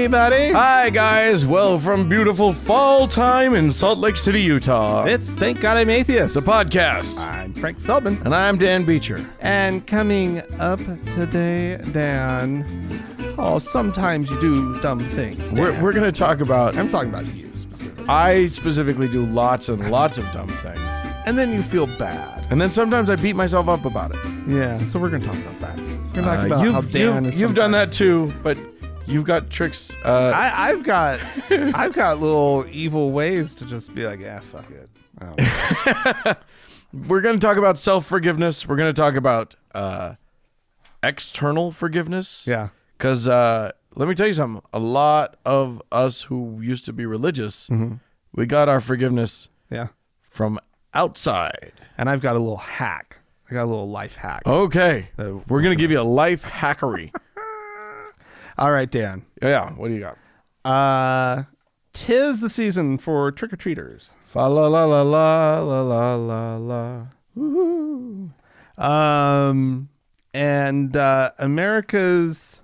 everybody. Hi, guys. Well, from beautiful fall time in Salt Lake City, Utah. It's Thank God I'm Atheist. the podcast. I'm Frank Feldman. And I'm Dan Beecher. And coming up today, Dan, sometimes you do dumb things. Dan. We're going to talk about... I'm talking about you specifically. I specifically do lots and lots of dumb things. And then you feel bad. And then sometimes I beat myself up about it. Yeah, so we're going to talk about that. We're going to talk about how Dan is You've done that too, but you've got tricks. I've got little evil ways to just be like, yeah, fuck it. I don't know. We're going to talk about self-forgiveness. We're going to talk about external forgiveness. Yeah. Because let me tell you something. A lot of us who used to be religious, we got our forgiveness from outside. And I've got a little hack. I got a little life hack. Okay. We're going to give you a life hackery. All right, Dan. Yeah. What do you got? 'Tis the season for trick-or-treaters. Fa la la la la la la la la. Woo-hoo. And America's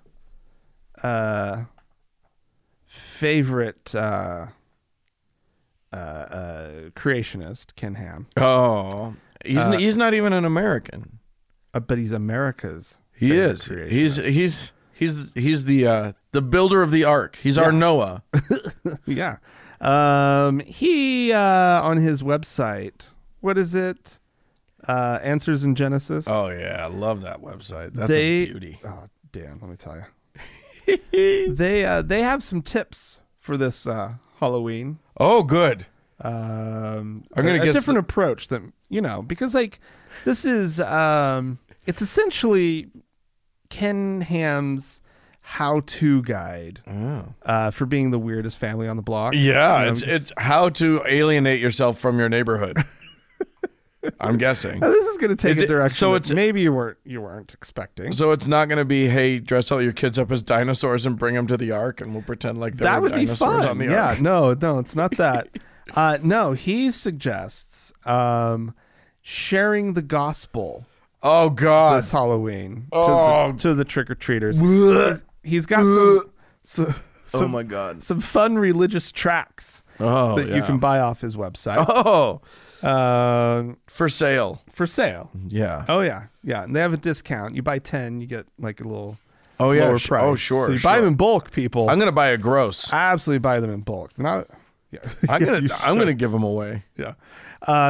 favorite creationist, Ken Ham. Oh, he's not even an American. But he's America's. He is. Creationist. He's the builder of the ark. He's our Noah. Yeah. He on his website. What is it? Answers in Genesis. Oh yeah, I love that website. That's a beauty. Oh, Dan, let me tell you. They have some tips for this Halloween. Oh, good. I'm gonna get a different approach than because like this is it's essentially Ken Ham's how-to guide for being the weirdest family on the block. Yeah, it's how to alienate yourself from your neighborhood. I'm guessing. Now, this is going to take a direction so that maybe you weren't expecting. So it's not going to be, hey, dress all your kids up as dinosaurs and bring them to the ark, and we'll pretend like there were dinosaurs on the ark. Yeah, no, it's not that. No, he suggests sharing the gospel. Oh God! This Halloween to the trick-or-treaters. He's got some oh my God, some fun religious tracts that you can buy off his website. Oh. For sale. Yeah. Oh yeah. And they have a discount. You buy 10, you get like a little lower price. Oh sure. So you buy them in bulk, people. I'm gonna buy a gross. Absolutely buy them in bulk. I'm gonna give them away. Yeah.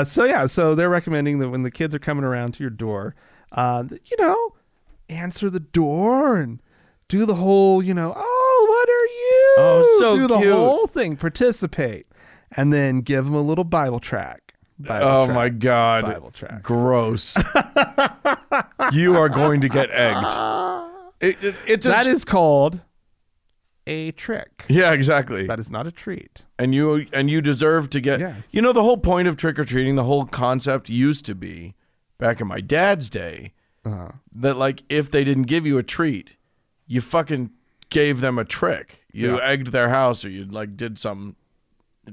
So they're recommending that when the kids are coming around to your door, answer the door and do the whole, oh, what are you? Oh, so do cute. The whole thing. Participate, and then give them a little Bible track. My God. Bible track. Gross. You are going to get egged. That is called a trick. Yeah, exactly. That is not a treat. And you deserve to get... Yeah. The whole point of trick-or-treating, the whole concept used to be, back in my dad's day, that like if they didn't give you a treat, you fucking gave them a trick. You egged their house, or you like did some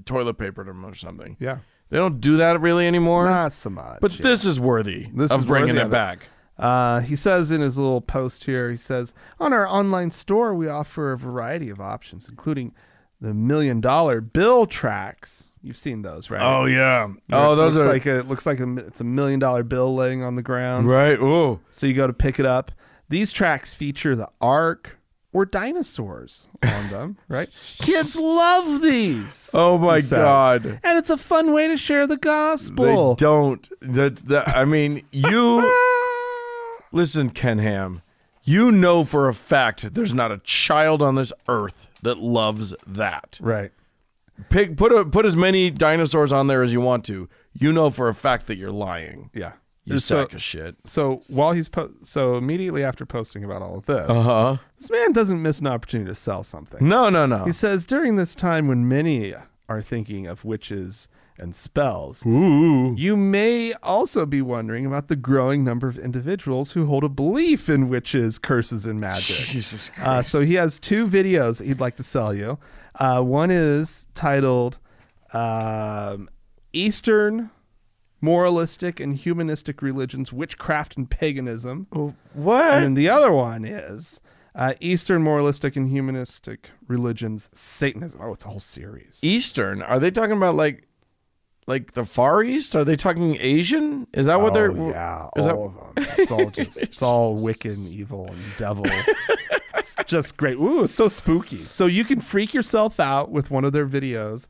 toilet paper them or something. Yeah. They don't do that really anymore. Not so much. But this is worthy of bringing it back. He says in his little post here, he says, on our online store, we offer a variety of options, including the $1 million bill tracks. You've seen those, right? Oh, yeah. Oh, those are... It looks like it's a $1 million bill laying on the ground. Right. Ooh. So you go to pick it up. These tracks feature the ark or dinosaurs on them, right? Kids love these. Oh my God. And it's a fun way to share the gospel. They don't. I mean, you... Listen, Ken Ham, you know for a fact there's not a child on this earth that loves that. Right. Put as many dinosaurs on there as you want to. You know for a fact that you're lying. Yeah. You sack of shit. So while he's immediately after posting about all of this, this man doesn't miss an opportunity to sell something. No. He says, during this time when many are thinking of witches and spells, you may also be wondering about the growing number of individuals who hold a belief in witches, curses, and magic. Jesus Christ. So he has 2 videos that he'd like to sell you. One is titled Eastern Moralistic and Humanistic Religions, Witchcraft and Paganism. What? And then the other one is Eastern moralistic and humanistic religions, Satanism. Oh, it's a whole series. Eastern? Are they talking about like the Far East? Are they talking Asian? Is that what they're? Yeah, all of them. It's all it's all Wiccan, evil, and devil. It's just great. Ooh, it's so spooky. So you can freak yourself out with one of their videos.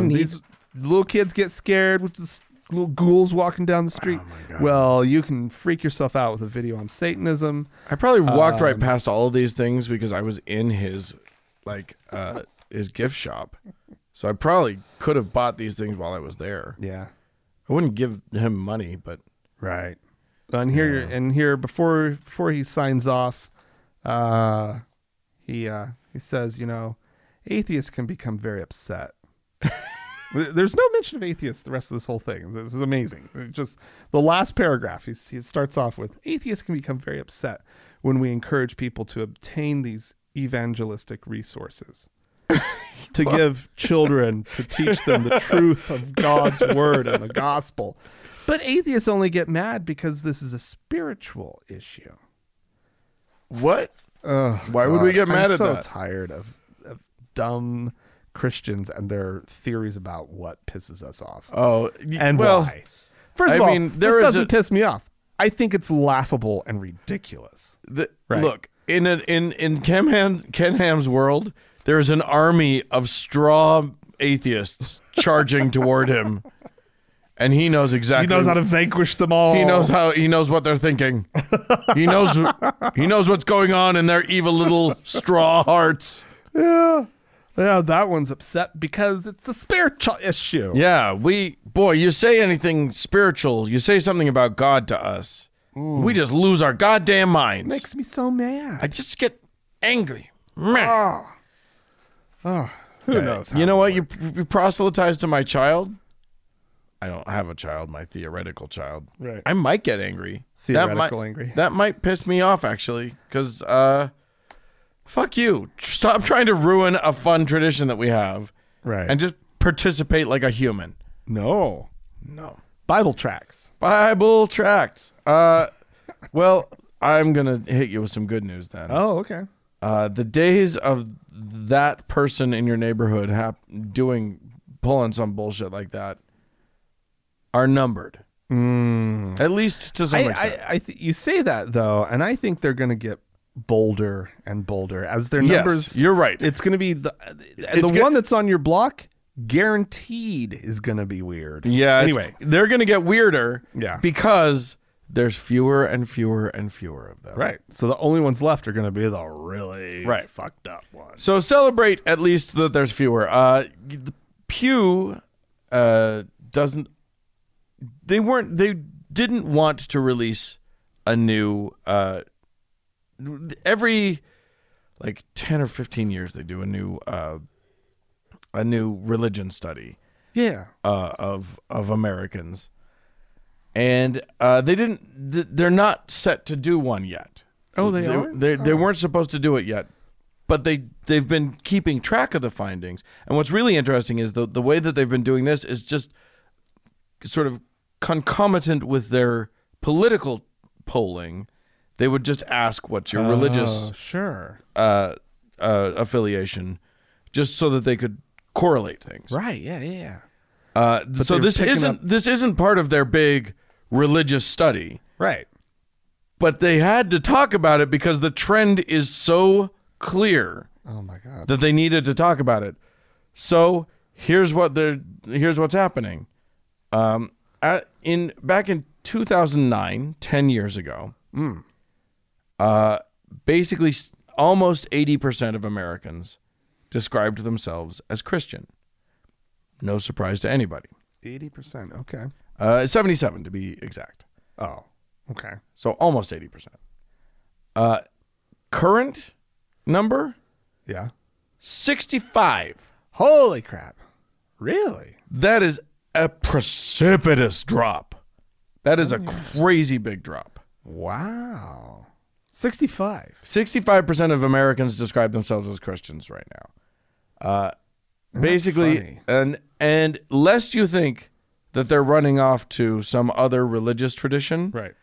These little kids get scared with the little ghouls walking down the street. Oh my God. Well, you can freak yourself out with a video on Satanism. I probably walked right past all of these things because I was in his his gift shop. So I probably could have bought these things while I was there. Yeah. I wouldn't give him money, but right. And here before he signs off, he says, atheists can become very upset. There's no mention of atheists the rest of this whole thing. This is amazing. Just the last paragraph, he starts off with, atheists can become very upset when we encourage people to obtain these evangelistic resources. To give children, to teach them the truth of God's word and the gospel. But atheists only get mad because this is a spiritual issue. What? Why would we get mad at that? I'm so tired of dumb Christians and their theories about what pisses us off. Oh, and why? First of all, this doesn't piss me off. I think it's laughable and ridiculous. Right? Look, in Ken Ham's world, there is an army of straw atheists charging toward him, and he knows exactly. He knows how to vanquish them all. He knows what they're thinking. He knows what's going on in their evil little straw hearts. Yeah, that one's upset because it's a spiritual issue. Yeah, you say anything spiritual, you say something about God to us, we just lose our goddamn minds. Makes me so mad. I just get angry. Who knows? You know what? You proselytize to my child. I don't have a child, my theoretical child. Right. I might get angry. Angry. That might piss me off, actually, because fuck you. Stop trying to ruin a fun tradition that we have. Right. And just participate like a human. No. Bible tracts. Well, I'm going to hit you with some good news then. Oh, okay. The days of that person in your neighborhood pulling some bullshit like that are numbered. At least to some extent. You say that, though, and I think they're going to get bolder and bolder as their numbers. Yes, you're right. It's going to be the one that's on your block, guaranteed, is going to be weird. Yeah. Anyway, they're going to get weirder. Yeah. Because there's fewer and fewer and fewer of them. Right. So the only ones left are going to be the really fucked up ones. So celebrate at least that there's fewer. The Pew doesn't. They didn't want to release a new. Every 10 or 15 years they do a new religion study. Yeah. Of Americans. And they're not set to do one yet. Oh, they aren't? They weren't supposed to do it yet, but they've been keeping track of the findings. And what's really interesting is the way that they've been doing this is just sort of concomitant with their political polling. They would just ask what's your religious affiliation, just so that they could correlate things. Right? Yeah. So this isn't part of their big religious study. Right. But they had to talk about it because the trend is so clear. Oh my God. That they needed to talk about it. So here's what's happening. Back in 2009, 10 years ago, basically almost 80% of Americans described themselves as Christian. No surprise to anybody. 80%, okay. 77 to be exact. Oh, okay. So almost 80%. Current number? Yeah. 65. Holy crap. Really? That is a precipitous drop. That is a crazy big drop. Wow. 65. 65% of Americans describe themselves as Christians right now. Basically, and lest you think that they're running off to some other religious tradition, right?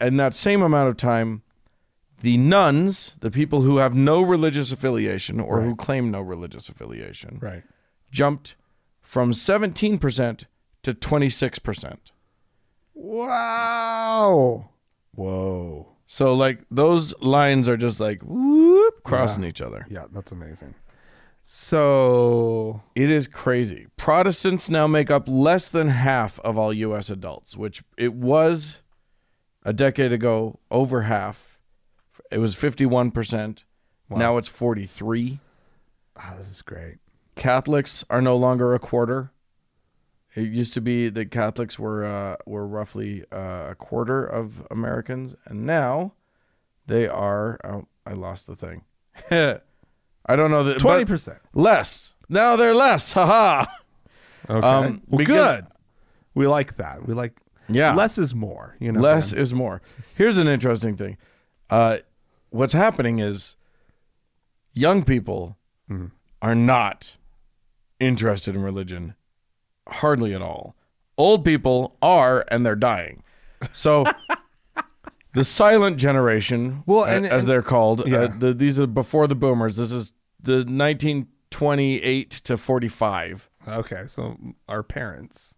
In that same amount of time, The nones, the people who have no religious affiliation or Right. who claim no religious affiliation, Right. jumped from 17% to 26%. Wow. Whoa. So like those lines are just like whoop, crossing each other. Yeah, that's amazing. So It is crazy. Protestants now make up less than half of all U.S. adults, which it was a decade ago over half. It was 51%. Wow. Now it's 43%. this is great. Catholics are no longer a quarter. It used to be that Catholics were roughly a quarter of Americans, and now they are. Oh, I lost the thing. I don't know that 20%. less. Now they're less. Haha. Okay. Well, good. We like that. We like. Yeah. Less is more. You know. Less is more. Here's an interesting thing. What's happening is young people are not interested in religion hardly at all. Old people are, and they're dying. So the silent generation, as they're called, these are before the boomers. This is the 1928 to 45. Okay, so our parents.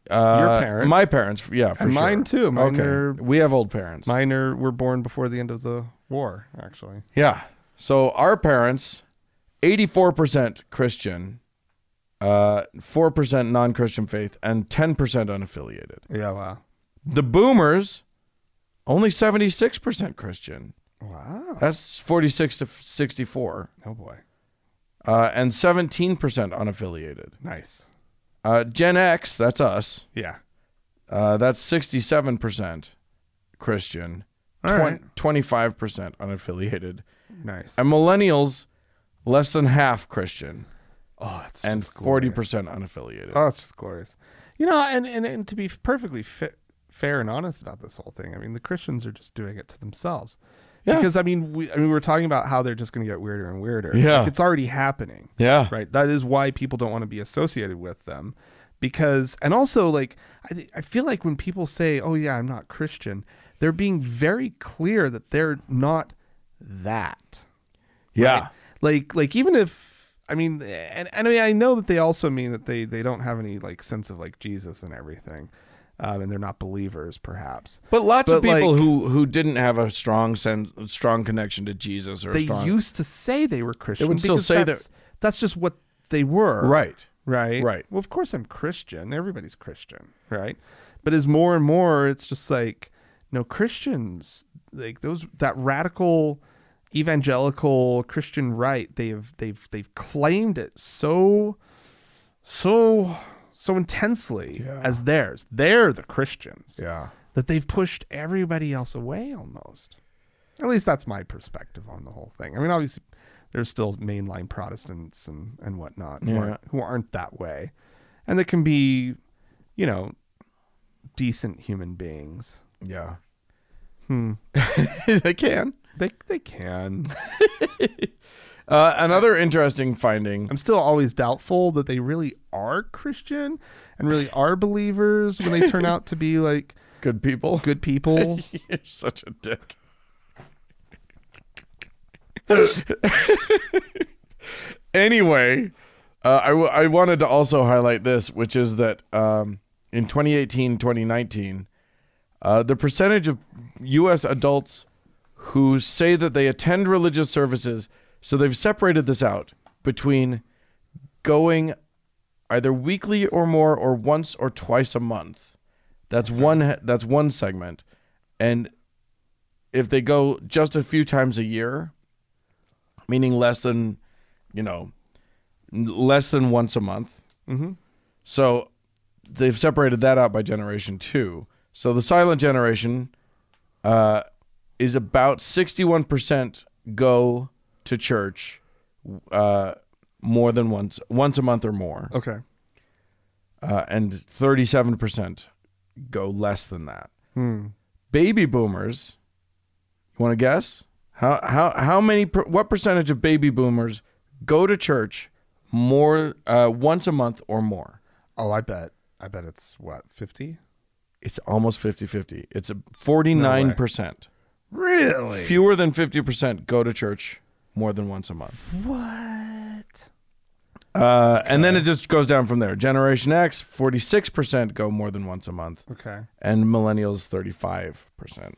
Your parents. My parents, yeah, for and sure. mine too. Mine are, we have old parents. Mine were born before the end of the war, actually. Yeah. So our parents, 84% Christian, 4% non-Christian faith, and 10% unaffiliated. Yeah, wow. The boomers, only 76% Christian. Wow. That's 46 to 64. Oh, boy. And 17% unaffiliated. Nice. Gen X, that's us. Yeah. That's 67% Christian, 25% unaffiliated. Nice. And millennials, less than half Christian. Oh, that's and 40% unaffiliated. Oh, it's just glorious. You know, and to be perfectly fair and honest about this whole thing, I mean, the Christians are just doing it to themselves. Yeah. Because we were talking about how they're just going to get weirder and weirder. Yeah. Like, it's already happening. Yeah. Right. That is why people don't want to be associated with them. Because, and also, like, I feel like when people say, "Oh yeah, I'm not Christian," they're being very clear that they're not that. Yeah. Right? Like even if. I mean, I know that they also mean that they don't have any like sense of like Jesus and everything, and they're not believers, perhaps. But lots of people who didn't have a strong connection to Jesus, or they used to say they were Christian. They would still say that. That's just what they were. Right. Right. Right. Well, of course I'm Christian. Everybody's Christian, right? But as more and more, it's just like, no, Christians, like that radical evangelical Christian right, they've claimed it so intensely as theirs. They're the Christians. Yeah. That they've pushed everybody else away almost. At least that's my perspective on the whole thing. I mean, obviously there's still mainline Protestants and whatnot who aren't that way. And that can be, you know, decent human beings. Yeah. They can. They can. Another interesting finding. I'm still always doubtful that they really are Christian and really are believers when they turn out to be like good people. Good people. You're such a dick. Anyway, I wanted to also highlight this, which is that in 2018, 2019, the percentage of U.S. adults who say that they attend religious services, so they've separated this out between going either weekly or more, or once or twice a month. That's one segment. And if they go just a few times a year, meaning less than once a month. Mm-hmm. So they've separated that out by generation too. So the silent generation is about 61% go to church more than once a month or more. Okay. And 37% go less than that. Baby boomers, you want to guess? What percentage of baby boomers go to church more once a month or more? Oh, I bet it's what, 50? It's almost 50-50. It's a 49%. Really? Fewer than 50% go to church more than once a month. What? And then it just goes down from there. Generation X, 46% go more than once a month. Okay. And millennials, 35%.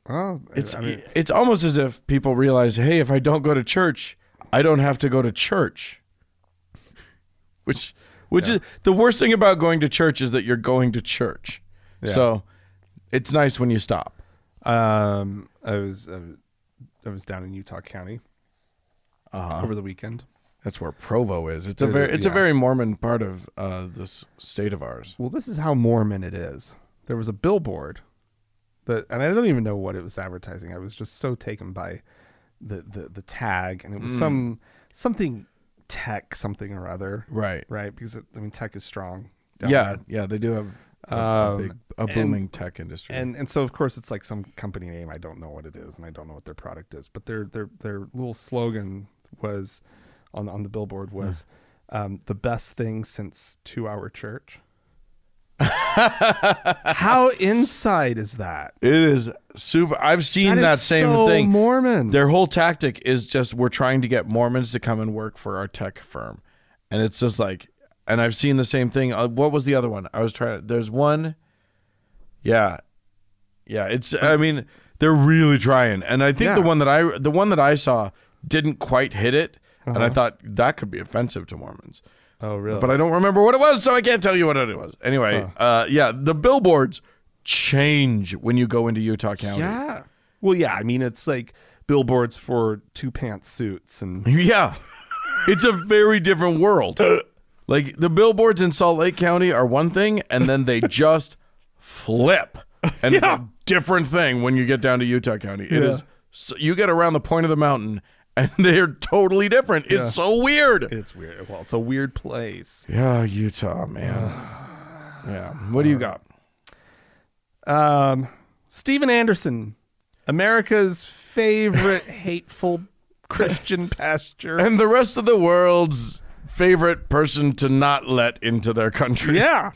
Oh, it's almost as if people realize, hey, if I don't go to church, I don't have to go to church. Which is the worst thing about going to church is that you're going to church. Yeah. So it's nice when you stop. I was down in Utah County over the weekend. That's where Provo is. It's a very Mormon part of this state of ours. Well, this is how Mormon it is. There was a billboard and I don't even know what it was advertising. I was just so taken by the tag, and it was something tech something or other. Right. Because tech is strong. Yeah, they do have a booming tech industry. And so of course it's like some company name. I don't know what it is, and I don't know what their product is. But their little slogan was on the billboard was the best thing since 2-hour church. How inside is that? It is super. I've seen that same so thing. Mormon. Their whole tactic is just, we're trying to get Mormons to come and work for our tech firm, and it's just like. And I've seen the same thing. What was the other one? I was trying. There's one. Yeah. It's. I mean, they're really trying, and I think the one that I saw didn't quite hit it, and I thought that could be offensive to Mormons. Oh, really? But I don't remember what it was, so I can't tell you what it was. Anyway, the billboards change when you go into Utah County. Yeah. Well, yeah. I mean, it's like billboards for 2-pants suits and. Yeah, it's a very different world. Like, the billboards in Salt Lake County are one thing, and then they just flip. And it's a different thing when you get down to Utah County. It is. So you get around the point of the mountain, and they're totally different. It's so weird. It's weird. Well, it's a weird place. Yeah, Utah, man. Yeah. What do you got? Steven Anderson, America's favorite hateful Christian pastor. And the rest of the world's favorite person to not let into their country. Yeah.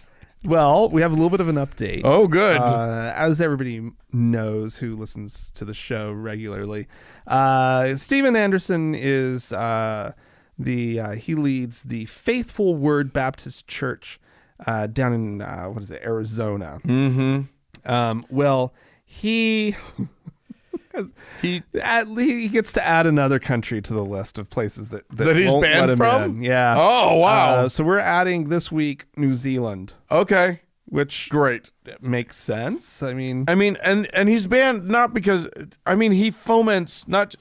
Well, we have a little bit of an update. Oh, good. As everybody knows who listens to the show regularly, Steven Anderson is he leads the Faithful Word Baptist Church down in Arizona. Mm-hmm. Well, he gets to add another country to the list of places that he's won't banned let him from. in. Yeah. Oh, wow. So we're adding this week New Zealand. Okay. Which great makes sense. I mean, and he's banned not because he foments not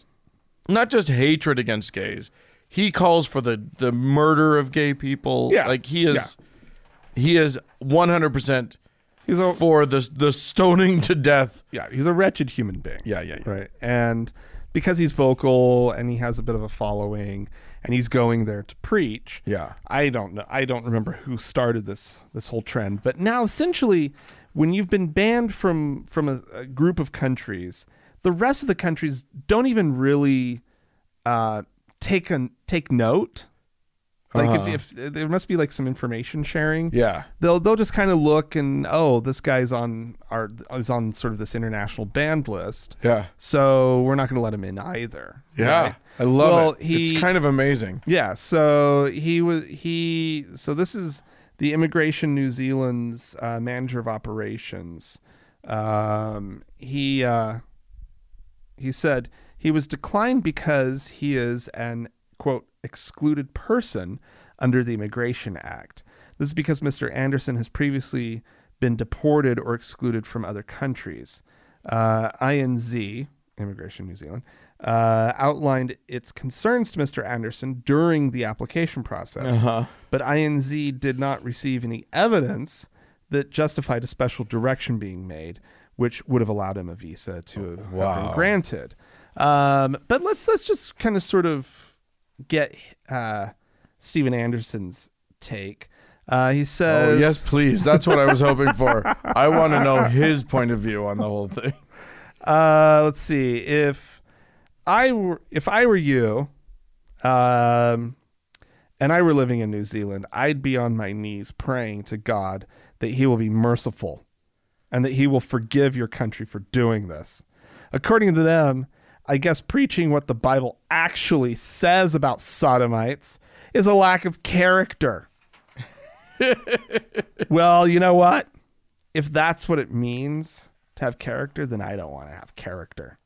just hatred against gays. He calls for the murder of gay people. Yeah. Like he is 100%. He's for the stoning to death. Yeah, he's a wretched human being. Yeah. Right. And because he's vocal and he has a bit of a following and he's going there to preach. Yeah. I don't know. I don't remember who started this whole trend. But now essentially when you've been banned from a group of countries, the rest of the countries don't even really take note. Like if there must be like some information sharing. Yeah. They'll just kind of look and this guy's on sort of this international banned list. Yeah. So we're not going to let him in either. Yeah. Right? I love it. It's kind of amazing. Yeah. So so this is the Immigration New Zealand's manager of operations. He said he was declined because he is an quote excluded person under the Immigration Act. This is because Mr. Anderson has previously been deported or excluded from other countries. INZ, Immigration New Zealand, outlined its concerns to Mr. Anderson during the application process, but INZ did not receive any evidence that justified a special direction being made, which would have allowed him a visa to have been granted. But let's just kind of sort of get Steven Anderson's take. He says, "Oh yes, please. That's what I was hoping for. I want to know his point of view on the whole thing." Let's see. If I were you, and I were living in New Zealand, I'd be on my knees praying to God that He will be merciful and that he will forgive your country for doing this. According to them, I guess preaching what the Bible actually says about sodomites is a lack of character. Well, you know what? If that's what it means to have character, then I don't want to have character.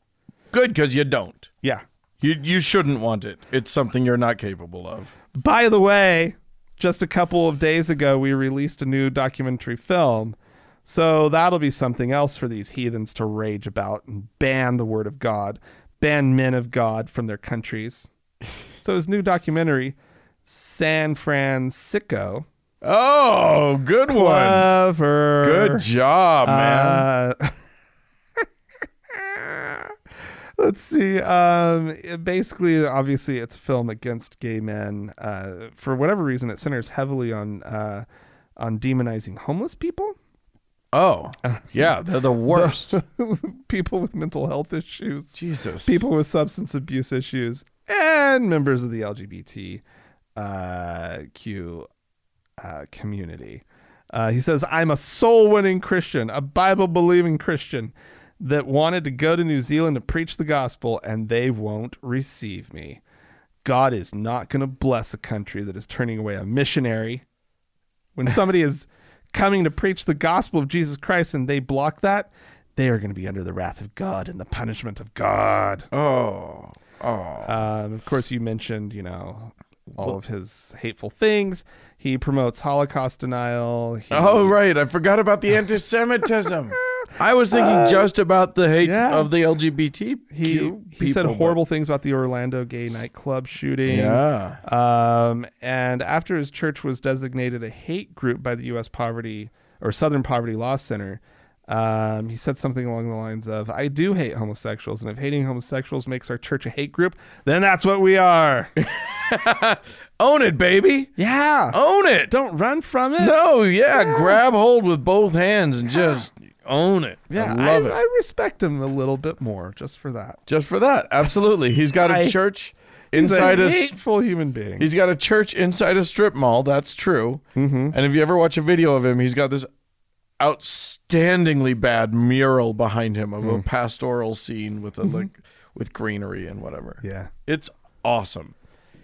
Good, because you don't. Yeah. You shouldn't want it. It's something you're not capable of. By the way, just a couple of days ago, we released a new documentary film. So that'll be something else for these heathens to rage about and ban the word of God, ban men of God from their countries. So his new documentary, San Francisco. Oh, good Clever. one. Good job, man. Let's see. Basically, obviously, it's a film against gay men. For whatever reason, it centers heavily on demonizing homeless people. Oh, yeah, they're the worst. People with mental health issues. Jesus. People with substance abuse issues. And members of the LGBTQ community. He says, I'm a soul-winning Christian, a Bible-believing Christian that wanted to go to New Zealand to preach the gospel, and they won't receive me. God is not going to bless a country that is turning away a missionary. When somebody is coming to preach the gospel of Jesus Christ and they block that, they are going to be under the wrath of God and the punishment of God. Oh. Of course, you mentioned, all of his hateful things. He promotes Holocaust denial. Oh, right. I forgot about the anti-Semitism. I was thinking just about the hate of the LGBT. He said horrible things about the Orlando gay nightclub shooting. Yeah. And after his church was designated a hate group by the U.S. Southern Poverty Law Center, he said something along the lines of, I do hate homosexuals, and if hating homosexuals makes our church a hate group, then that's what we are. Own it, baby. Yeah. Own it. Don't run from it. No, yeah. Grab hold with both hands and just own it. Yeah, I love it. I respect him a little bit more just for that. Just for that. Absolutely. He's got a church inside a hateful human being. He's got a church inside a strip mall. That's true. Mm-hmm. And if you ever watch a video of him, he's got this outstandingly bad mural behind him of a pastoral scene with with greenery and whatever. Yeah. It's awesome.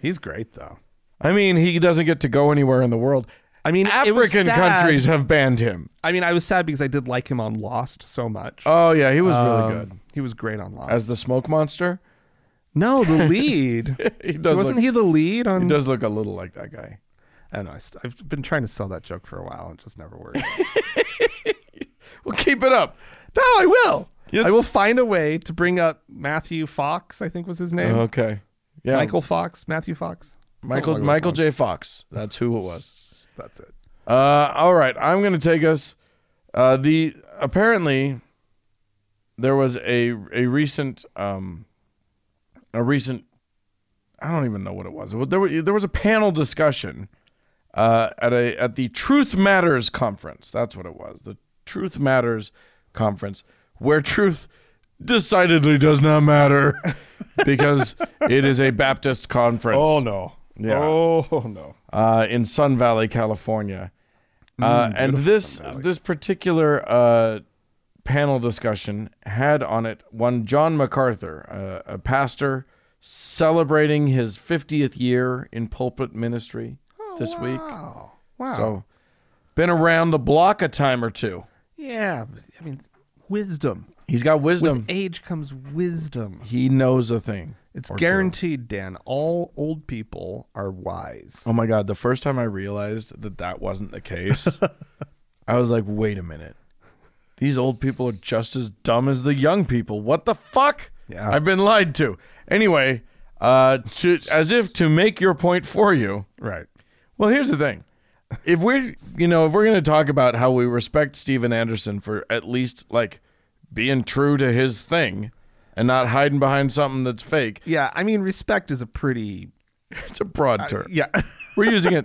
He's great, though. I mean, he doesn't get to go anywhere in the world. I mean, African countries have banned him. I mean, I was sad because I did like him on Lost so much. Oh, yeah, he was really good. He was great on Lost. As the smoke monster? No, the lead. Wasn't he the lead on? He does look a little like that guy. I don't know. I've been trying to sell that joke for a while. It just never worked. Well, keep it up. No, I will. I will find a way to bring up Matthew Fox, I think was his name. Okay. Yeah. Michael Fox, Matthew Fox. Michael J. Fox. That's who it was. That's it. All right. I'm going to take us. Apparently, there was a recent. I don't even know what it was. There was a panel discussion at the Truth Matters conference. That's what it was. The Truth Matters conference, where truth decidedly does not matter because it is a Baptist conference. Oh, no. Yeah. Oh, no. In Sun Valley, California. And this particular panel discussion had on it one John MacArthur, a pastor celebrating his 50th year in pulpit ministry this week. Wow. So, been around the block a time or two. Yeah. I mean, wisdom. He's got wisdom. With age comes wisdom. He knows a thing. It's guaranteed, Dan. All old people are wise. Oh my God. The first time I realized that wasn't the case, I was like, wait a minute. These old people are just as dumb as the young people. What the fuck? Yeah. I've been lied to. Anyway, as if to make your point for you. Right. Well, here's the thing. If we're going to talk about how we respect Steven Anderson for at least being true to his thing and not hiding behind something that's fake. Yeah, I mean, respect is it's a broad term. Yeah. We're using it.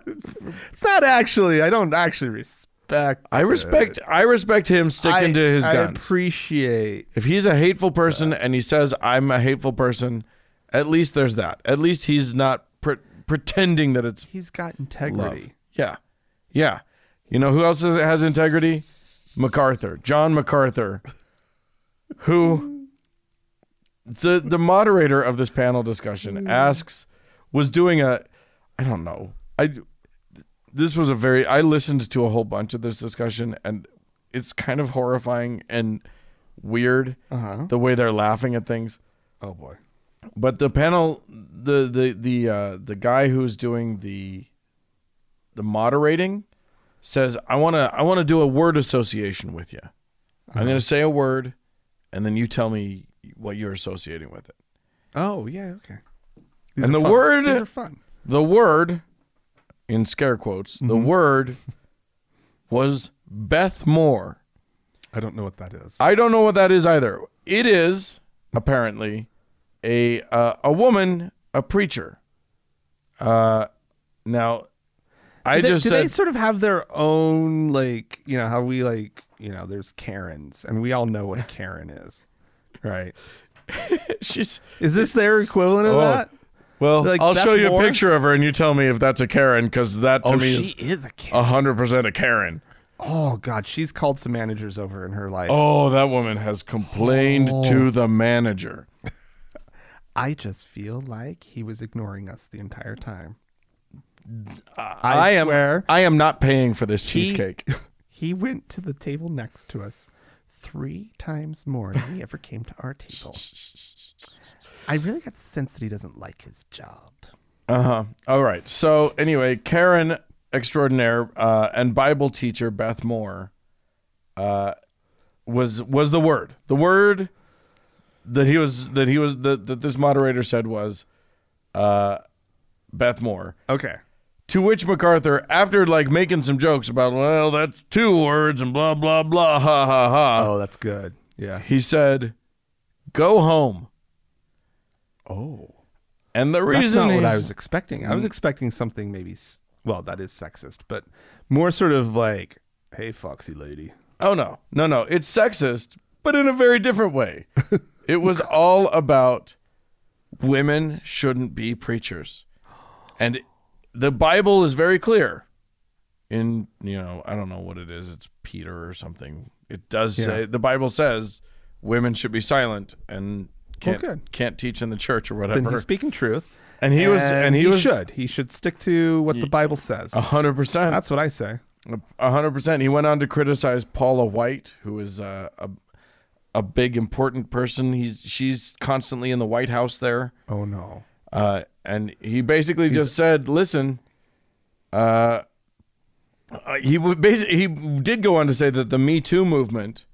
It's not actually. I don't actually respect. I respect him sticking to his guns. I appreciate. If he's a hateful person and he says I'm a hateful person, at least there's that. At least he's not pretending that he's got integrity. Love. Yeah. You know who else has integrity? John MacArthur, who the moderator of this panel discussion was doing I don't know. I listened to a whole bunch of this discussion, and it's kind of horrifying and weird the way they're laughing at things. Oh boy. But the panel, the guy who's doing the moderating says, I want to do a word association with you. I'm going to say a word, and then you tell me what you're associating with it. Oh, yeah, okay. These are fun. The word, in scare quotes, the word was Beth Moore. I don't know what that is. I don't know what that is either. It is, apparently, a woman, a preacher. Now, do they sort of have their own, like, you know, how we, like, you know, there's Karens, and we all know what a Karen is, right? Is this their equivalent of that? Well, like I'll Beth show you Moore? a picture of her, and you tell me if that's a Karen, because that to me is a Karen. 100% a Karen. Oh, God, she's called some managers over in her life. Oh, that woman has complained to the manager. I just feel like he was ignoring us the entire time. I am not paying for this cheesecake. He went to the table next to us 3 times more than he ever came to our table. I really got the sense that he doesn't like his job. All right. So anyway, Karen extraordinaire and Bible teacher Beth Moore was the word. The word that this moderator said was Beth Moore. Okay. To which MacArthur, after like making some jokes about, well, that's 2 words and blah blah blah, ha ha ha. Oh, that's good. Yeah. He said, "Go home." Oh. And the reason that's not what I was expecting. I was expecting something maybe, well, that is sexist, but more sort of like, hey, foxy lady. Oh, no. It's sexist, but in a very different way. It was all about women shouldn't be preachers. And the Bible is very clear. In, you know, I don't know what it is. It's Peter or something. It does say, the Bible says women should be silent and can't teach in the church or whatever. Then he's speaking truth. And he should stick to what the Bible says. 100%. That's what I say. 100%. He went on to criticize Paula White, who is a big important person. She's constantly in the White House there. Oh no. And he basically just said, "Listen." He did go on to say that the Me Too movement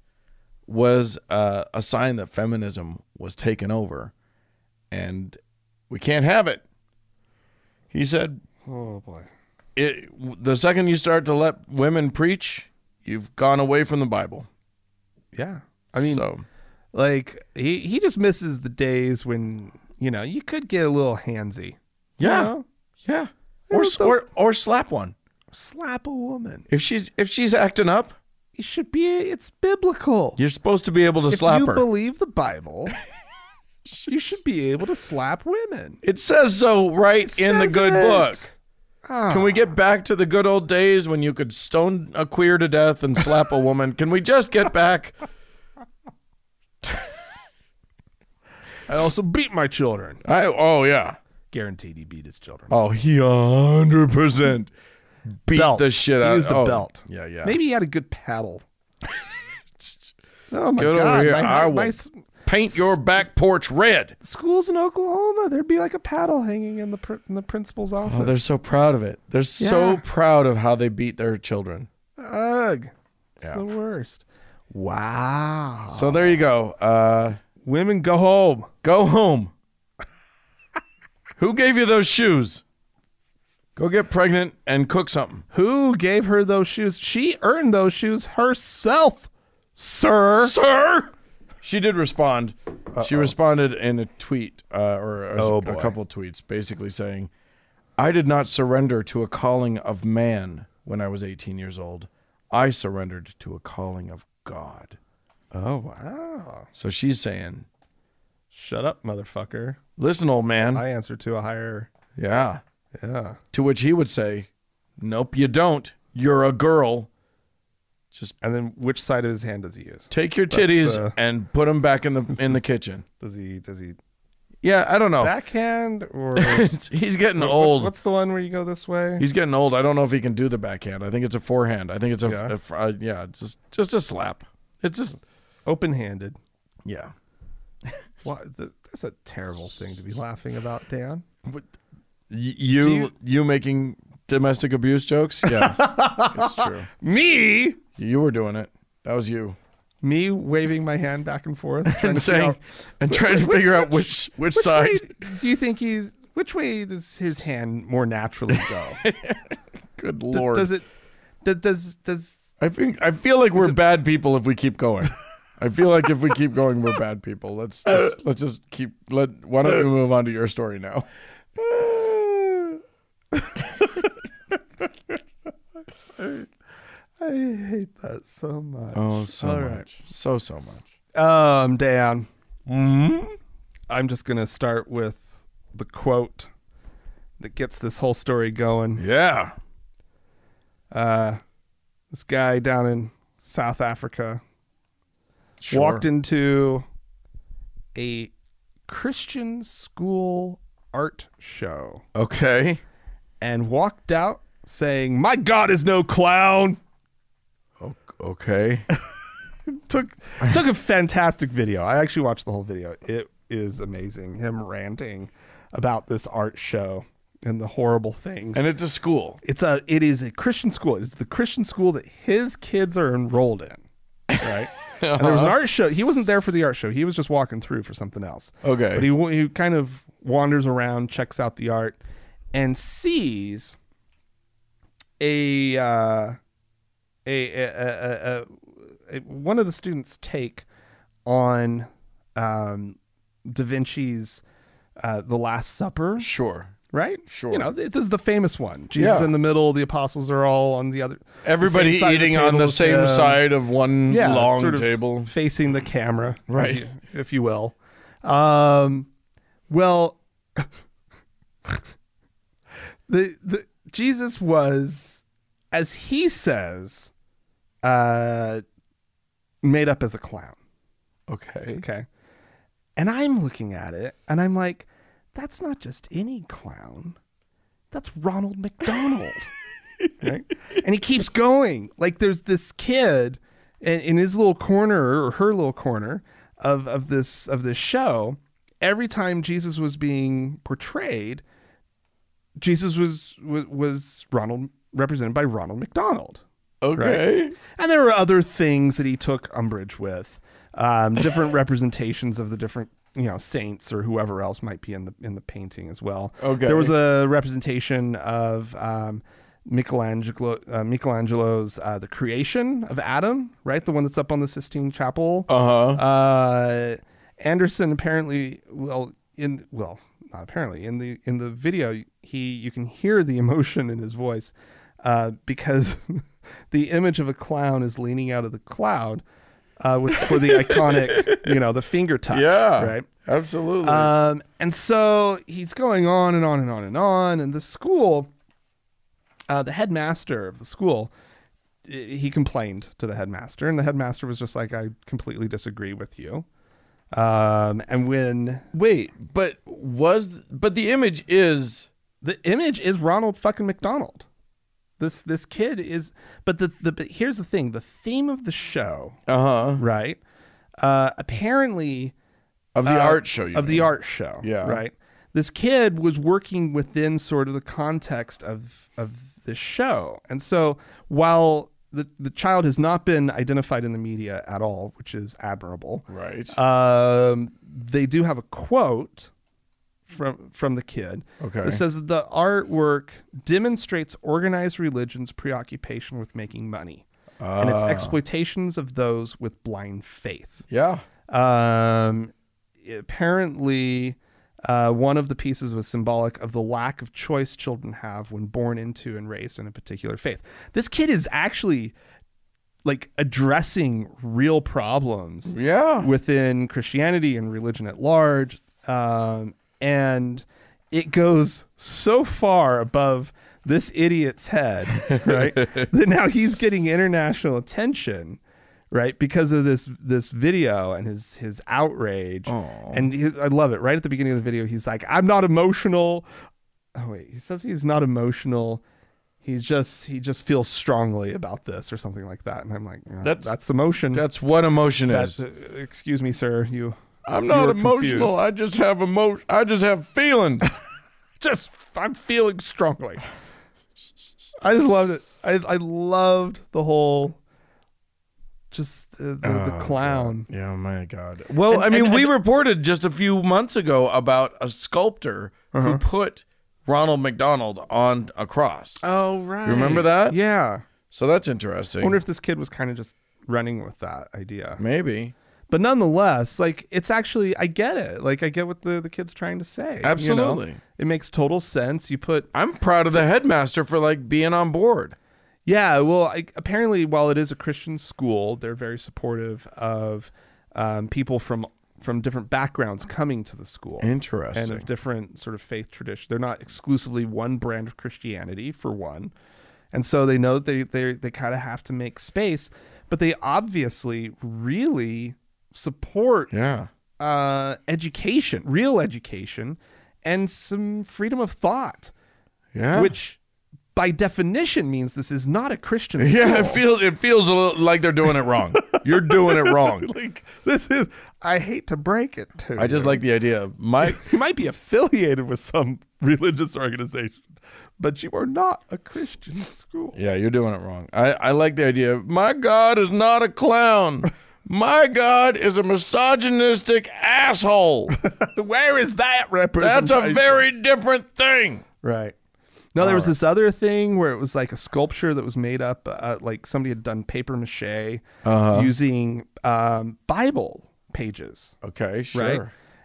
was a sign that feminism was taken over, and we can't have it. He said, "Oh boy, the second you start to let women preach, you've gone away from the Bible." Yeah, I mean, like he just misses the days when, you know, you could get a little handsy. Yeah, you know? Yeah, or slap one, slap a woman if she's acting up. You should be. It's biblical. You're supposed to be able to slap her. If you believe the Bible, you should be able to slap women. It says so right in the good book. Can we get back to the good old days when you could stone a queer to death and slap a woman? Can we just get back? I also beat my children. Oh yeah, guaranteed he beat his children. Oh, he 100% beat the shit out. He used a belt. Yeah. Maybe he had a good paddle. Oh my Get God! Over here. I will paint your back porch red. Schools in Oklahoma, there'd be like a paddle hanging in the principal's office. Oh, they're so proud of it. They're so proud of how they beat their children. Ugh, it's the worst. Wow. So there you go. Women, go home. Go home. Who gave you those shoes? Go get pregnant and cook something. Who gave her those shoes? She earned those shoes herself, sir. Sir? She did respond. She responded in a tweet or a couple of tweets basically saying, "I did not surrender to a calling of man when I was 18 years old. I surrendered to a calling of God." Oh, wow. So she's saying, shut up, motherfucker. Listen, old man. I answer to a higher. Yeah. Yeah. To which he would say, nope, you don't. You're a girl. And then which side of his hand does he use? Take your titties and put them back in the kitchen. Does he? Yeah, I don't know. Backhand or he's getting old. What's the one where you go this way? He's getting old. I don't know if he can do the backhand. I think it's a forehand. I think it's just a slap. It's just open-handed. Yeah. That's a terrible thing to be laughing about, Dan. But you making domestic abuse jokes? Yeah, it's true. Me? You were doing it. That was you. Me waving my hand back and forth and trying to figure out which side. Do you think which way does his hand more naturally go? Good Lord. Does I feel like we're bad people if we keep going. I feel like if we keep going, we're bad people. Let's just keep. Why don't we move on to your story now? I hate that so much. Oh, so much. Right. So much. Dan. I'm just going to start with the quote that gets this whole story going. Yeah. This guy down in South Africa walked into a Christian school art show. Okay. And walked out saying, "My God is no clown." Okay. took a fantastic video. I actually watched the whole video. It is amazing. Him ranting about this art show and the horrible things. And it's a school. It is a Christian school. It's the Christian school that his kids are enrolled in. Right? And there was an art show. He wasn't there for the art show. He was just walking through for something else. Okay. But he kind of wanders around, checks out the art, and sees one of the students' take on Da Vinci's The Last Supper. Sure. Right? Sure. You know, this is the famous one. Jesus in the middle, the apostles are all on the other. Everybody eating on the same side of one long sort of table. Facing the camera. Right. If you will. Well, the Jesus was, as he says, made up as a clown. Okay. And I'm looking at it and I'm like, that's not just any clown. That's Ronald McDonald. Right? And he keeps going. Like there's this kid in his little corner or her little corner of this show. Every time Jesus was being portrayed, Jesus was represented by Ronald McDonald. Okay. Right? And there were other things that he took umbrage with. Different representations of the different, saints or whoever else might be in the painting as well. Okay. There was a representation of Michelangelo's The Creation of Adam, right? The one that's up on the Sistine Chapel. Anderson apparently, not apparently, in the video, you can hear the emotion in his voice because the image of a clown is leaning out of the cloud for the iconic, the finger touch. Yeah, right. Absolutely. And so he's going on and on and on and on. And the school, the headmaster of the school, he complained to the headmaster, and the headmaster was just like, "I completely disagree with you." But the image is Ronald fucking McDonald. This kid is, but here's the thing: the theme of the show, right? Apparently, of the art show, yeah, right. This kid was working within sort of the context of this show, and so while the child has not been identified in the media at all, which is admirable, right? They do have a quote from the kid. Okay. It says that the artwork demonstrates organized religion's preoccupation with making money and its exploitations of those with blind faith. Yeah. Apparently, one of the pieces was symbolic of the lack of choice children have when born into and raised in a particular faith. This kid is actually like addressing real problems within Christianity and religion at large. And it goes so far above this idiot's head, right? Then now he's getting international attention, right? Because of this video and his outrage. Aww. And I love it. Right at the beginning of the video, he's like, I'm not emotional. Oh, wait. He says he's not emotional. He just feels strongly about this or something like that. And I'm like, that's emotion. That's what emotion is. Excuse me, sir. I'm not emotional. Confused. I just have emotion. I just have feelings. I'm feeling strongly. I just loved it. I loved the whole, the clown. God. Yeah, my God. Well, we reported just a few months ago about a sculptor who put Ronald McDonald on a cross. Oh, right. You remember that? Yeah. So that's interesting. I wonder if this kid was kind of just running with that idea. Maybe. But nonetheless, like, it's actually, I get it. Like, I get what the kid's trying to say. Absolutely. You know? It makes total sense. I'm proud of the headmaster for, like, being on board. Yeah, well, apparently, while it is a Christian school, they're very supportive of people from different backgrounds coming to the school. Interesting. And of different sort of faith traditions. They're not exclusively one brand of Christianity, for one. And so they know they kind of have to make space, but they obviously really support education, real education, and some freedom of thought. Yeah. Which by definition means this is not a Christian school. Yeah, it feels a little like they're doing it wrong. You're doing it wrong. Like, this is, I hate to break it to you. I just like the idea of you might be affiliated with some religious organization, but you are not a Christian school. Yeah, you're doing it wrong. I like the idea of, my God is not a clown. My God is a misogynistic asshole. Where is that representation? That's a very different thing. Right. No, there was this other thing where it was like a sculpture that was made up, like somebody had done paper mache using Bible pages. Okay, sure. Right?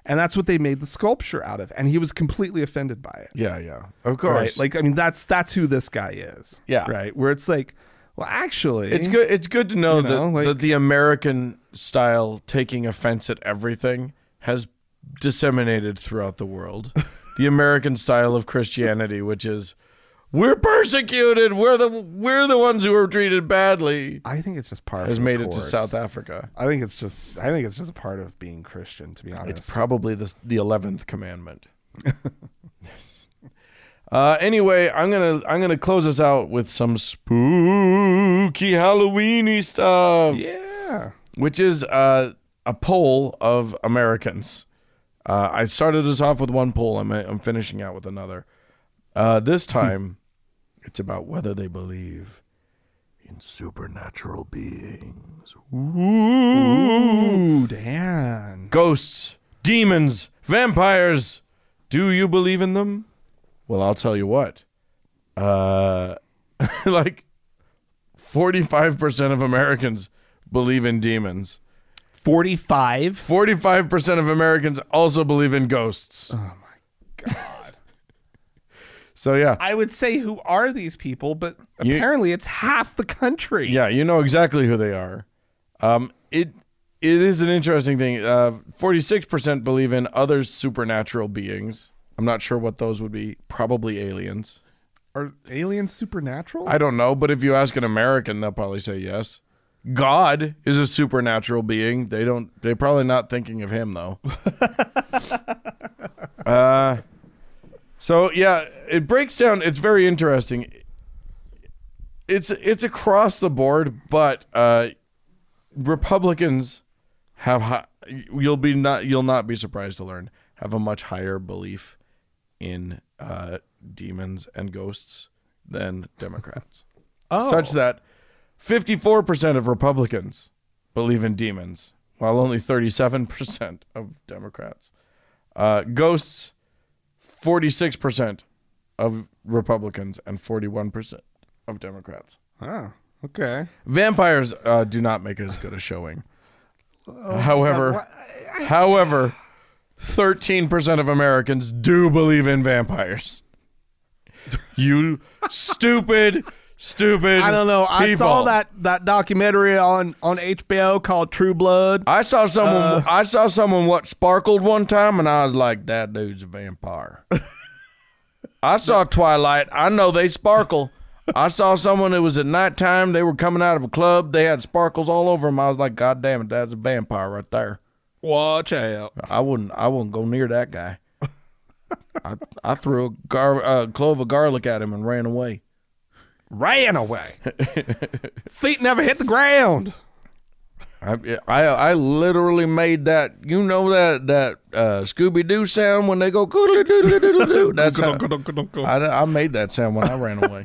And that's what they made the sculpture out of. And he was completely offended by it. Yeah, of course. Right? Like, that's who this guy is. Yeah. Right? Where it's like, well, actually, it's good to know that the American style taking offense at everything has disseminated throughout the world. The American style of Christianity, which is, we're persecuted, we're the ones who are treated badly. I think it's just part has of made it to South Africa. I think it's just a part of being Christian, to be honest. It's probably the 11th commandment. Anyway, I'm gonna close us out with some spooky Halloweeny stuff. Yeah, which is a poll of Americans. I started this off with one poll. I'm finishing out with another. This time, it's about whether they believe in supernatural beings. Ooh, Dan. Ghosts, demons, vampires. Do you believe in them? Well, I'll tell you what. Like 45% of Americans believe in demons. 45% of Americans also believe in ghosts. Oh my God. So yeah, I would say, who are these people? But apparently it's half the country. Yeah, you know exactly who they are. It is an interesting thing. 46% believe in other supernatural beings. I'm not sure what those would be. Probably aliens. Are aliens supernatural? I don't know, but if you ask an American, they'll probably say yes. God is a supernatural being. They're probably not thinking of him though. So yeah, it breaks down. It's very interesting. It's across the board, but Republicans have you'll not be surprised to learn, have a much higher belief in demons and ghosts than Democrats. Oh. Such that 54% of Republicans believe in demons, while only 37% of Democrats. Ghosts, 46% of Republicans and 41% of Democrats. Oh, okay. Vampires do not make as good a showing. However, 13% of Americans do believe in vampires. You stupid I don't know. I people. saw that documentary on HBO called True Blood. I saw someone what sparkled one time, and I was like, that dude's a vampire. I saw Twilight. I know they sparkle. I saw someone that was at nighttime. They were coming out of a club. They had sparkles all over them. I was like, God damn it, that's a vampire right there. Watch out. I wouldn't go near that guy. I threw a clove of garlic at him and ran away. Ran away. Feet never hit the ground. I literally made that, that Scooby-Doo sound when they go doodle-doodle-doodle-doo. That's how I made that sound when I ran away.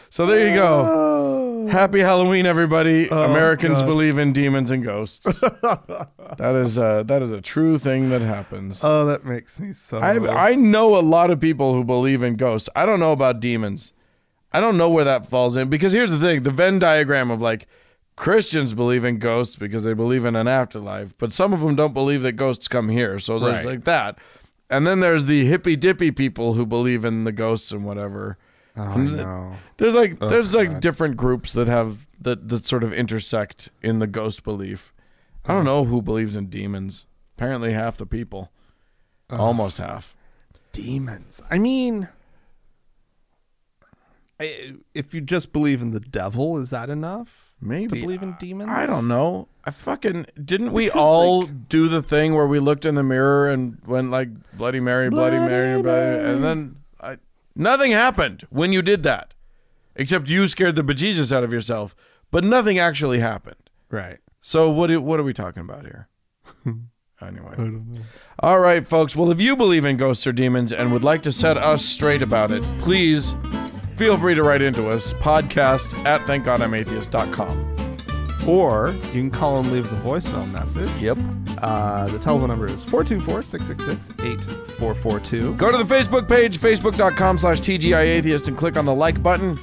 So there you go. Happy Halloween, everybody. Americans believe in demons and ghosts. That is a true thing that happens. Oh, that makes me so... I know a lot of people who believe in ghosts. I don't know about demons. I don't know where that falls in, because here's the thing, the Venn diagram of like Christians believe in ghosts because they believe in an afterlife, but some of them don't believe that ghosts come here. So there's like that. And then there's the hippy dippy people who believe in the ghosts and whatever. Oh, no. There's like different groups that have that sort of intersect in the ghost belief. I don't know who believes in demons. Apparently half the people. Almost half. Demons. I mean, if you just believe in the devil, is that enough? Maybe. To believe in demons? I don't know. Didn't we all do the thing where we looked in the mirror and went like Bloody Mary, Bloody Mary, and then nothing happened when you did that, except you scared the bejesus out of yourself, but nothing actually happened. Right. So what are we talking about here? Anyway. I don't know. All right, folks. Well, if you believe in ghosts or demons and would like to set us straight about it, please feel free to write into us, podcast@thankgodimatheist.com. Or you can call and leave the voicemail message. Yep. The telephone number is 424-666-8442. Go to the Facebook page, facebook.com/TGIAtheist, and click on the like button.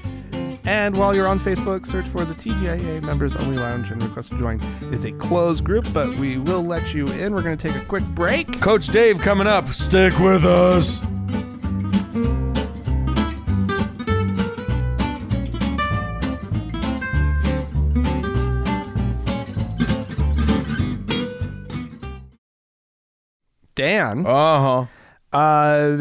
And while you're on Facebook, search for the TGIA Members Only Lounge and request to join. Is a closed group, but we will let you in. We're going to take a quick break. Coach Dave coming up. Stick with us. Dan. Uh-huh. One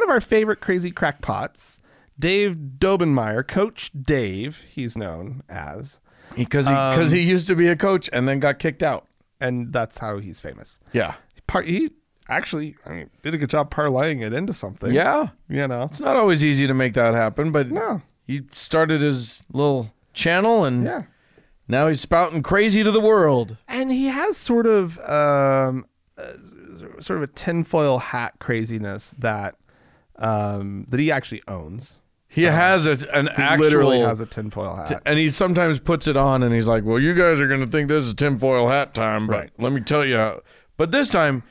of our favorite crazy crackpots, Dave Dobenmeyer, Coach Dave, he's known as. Because he used to be a coach and then got kicked out. And that's how he's famous. Yeah. He actually, did a good job parlaying it into something. Yeah. It's not always easy to make that happen, but no. He started his little channel and now he's spouting crazy to the world. And he has sort of a tinfoil hat craziness that he actually owns. He has literally has a tinfoil hat. And he sometimes puts it on and he's like, well, you guys are going to think this is tinfoil hat time, but let me tell you how. But this time,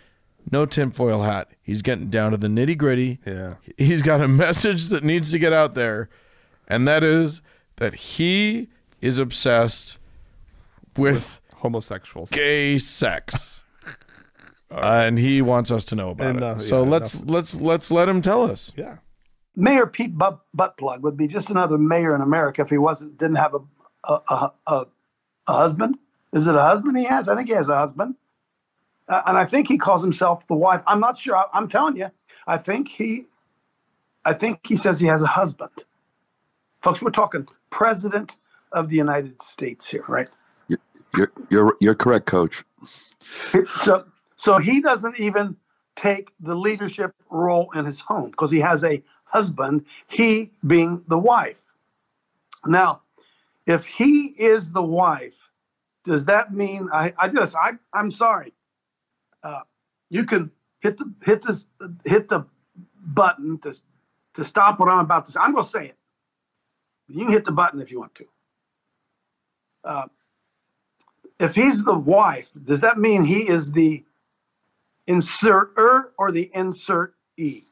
no tinfoil hat. He's getting down to the nitty gritty. Yeah. He's got a message that needs to get out there. And that is that he is obsessed with homosexual gay sex. And he wants us to know about it. So let's let him tell us. Yeah. Mayor Pete Buttplug would be just another mayor in America if he didn't have a husband. Is it a husband he has? I think he has a husband. And I think he calls himself the wife. I'm not sure. I'm telling you. I think he says he has a husband. Folks, we're talking President of the United States here, right? You're correct, Coach. So he doesn't even take the leadership role in his home because he has a husband, he being the wife. Now, if he is the wife, does that mean I'm sorry. You can hit the button to stop what I'm about to say. I'm going to say it. You can hit the button if you want to. If he's the wife, does that mean he is the inserter or the insert-e?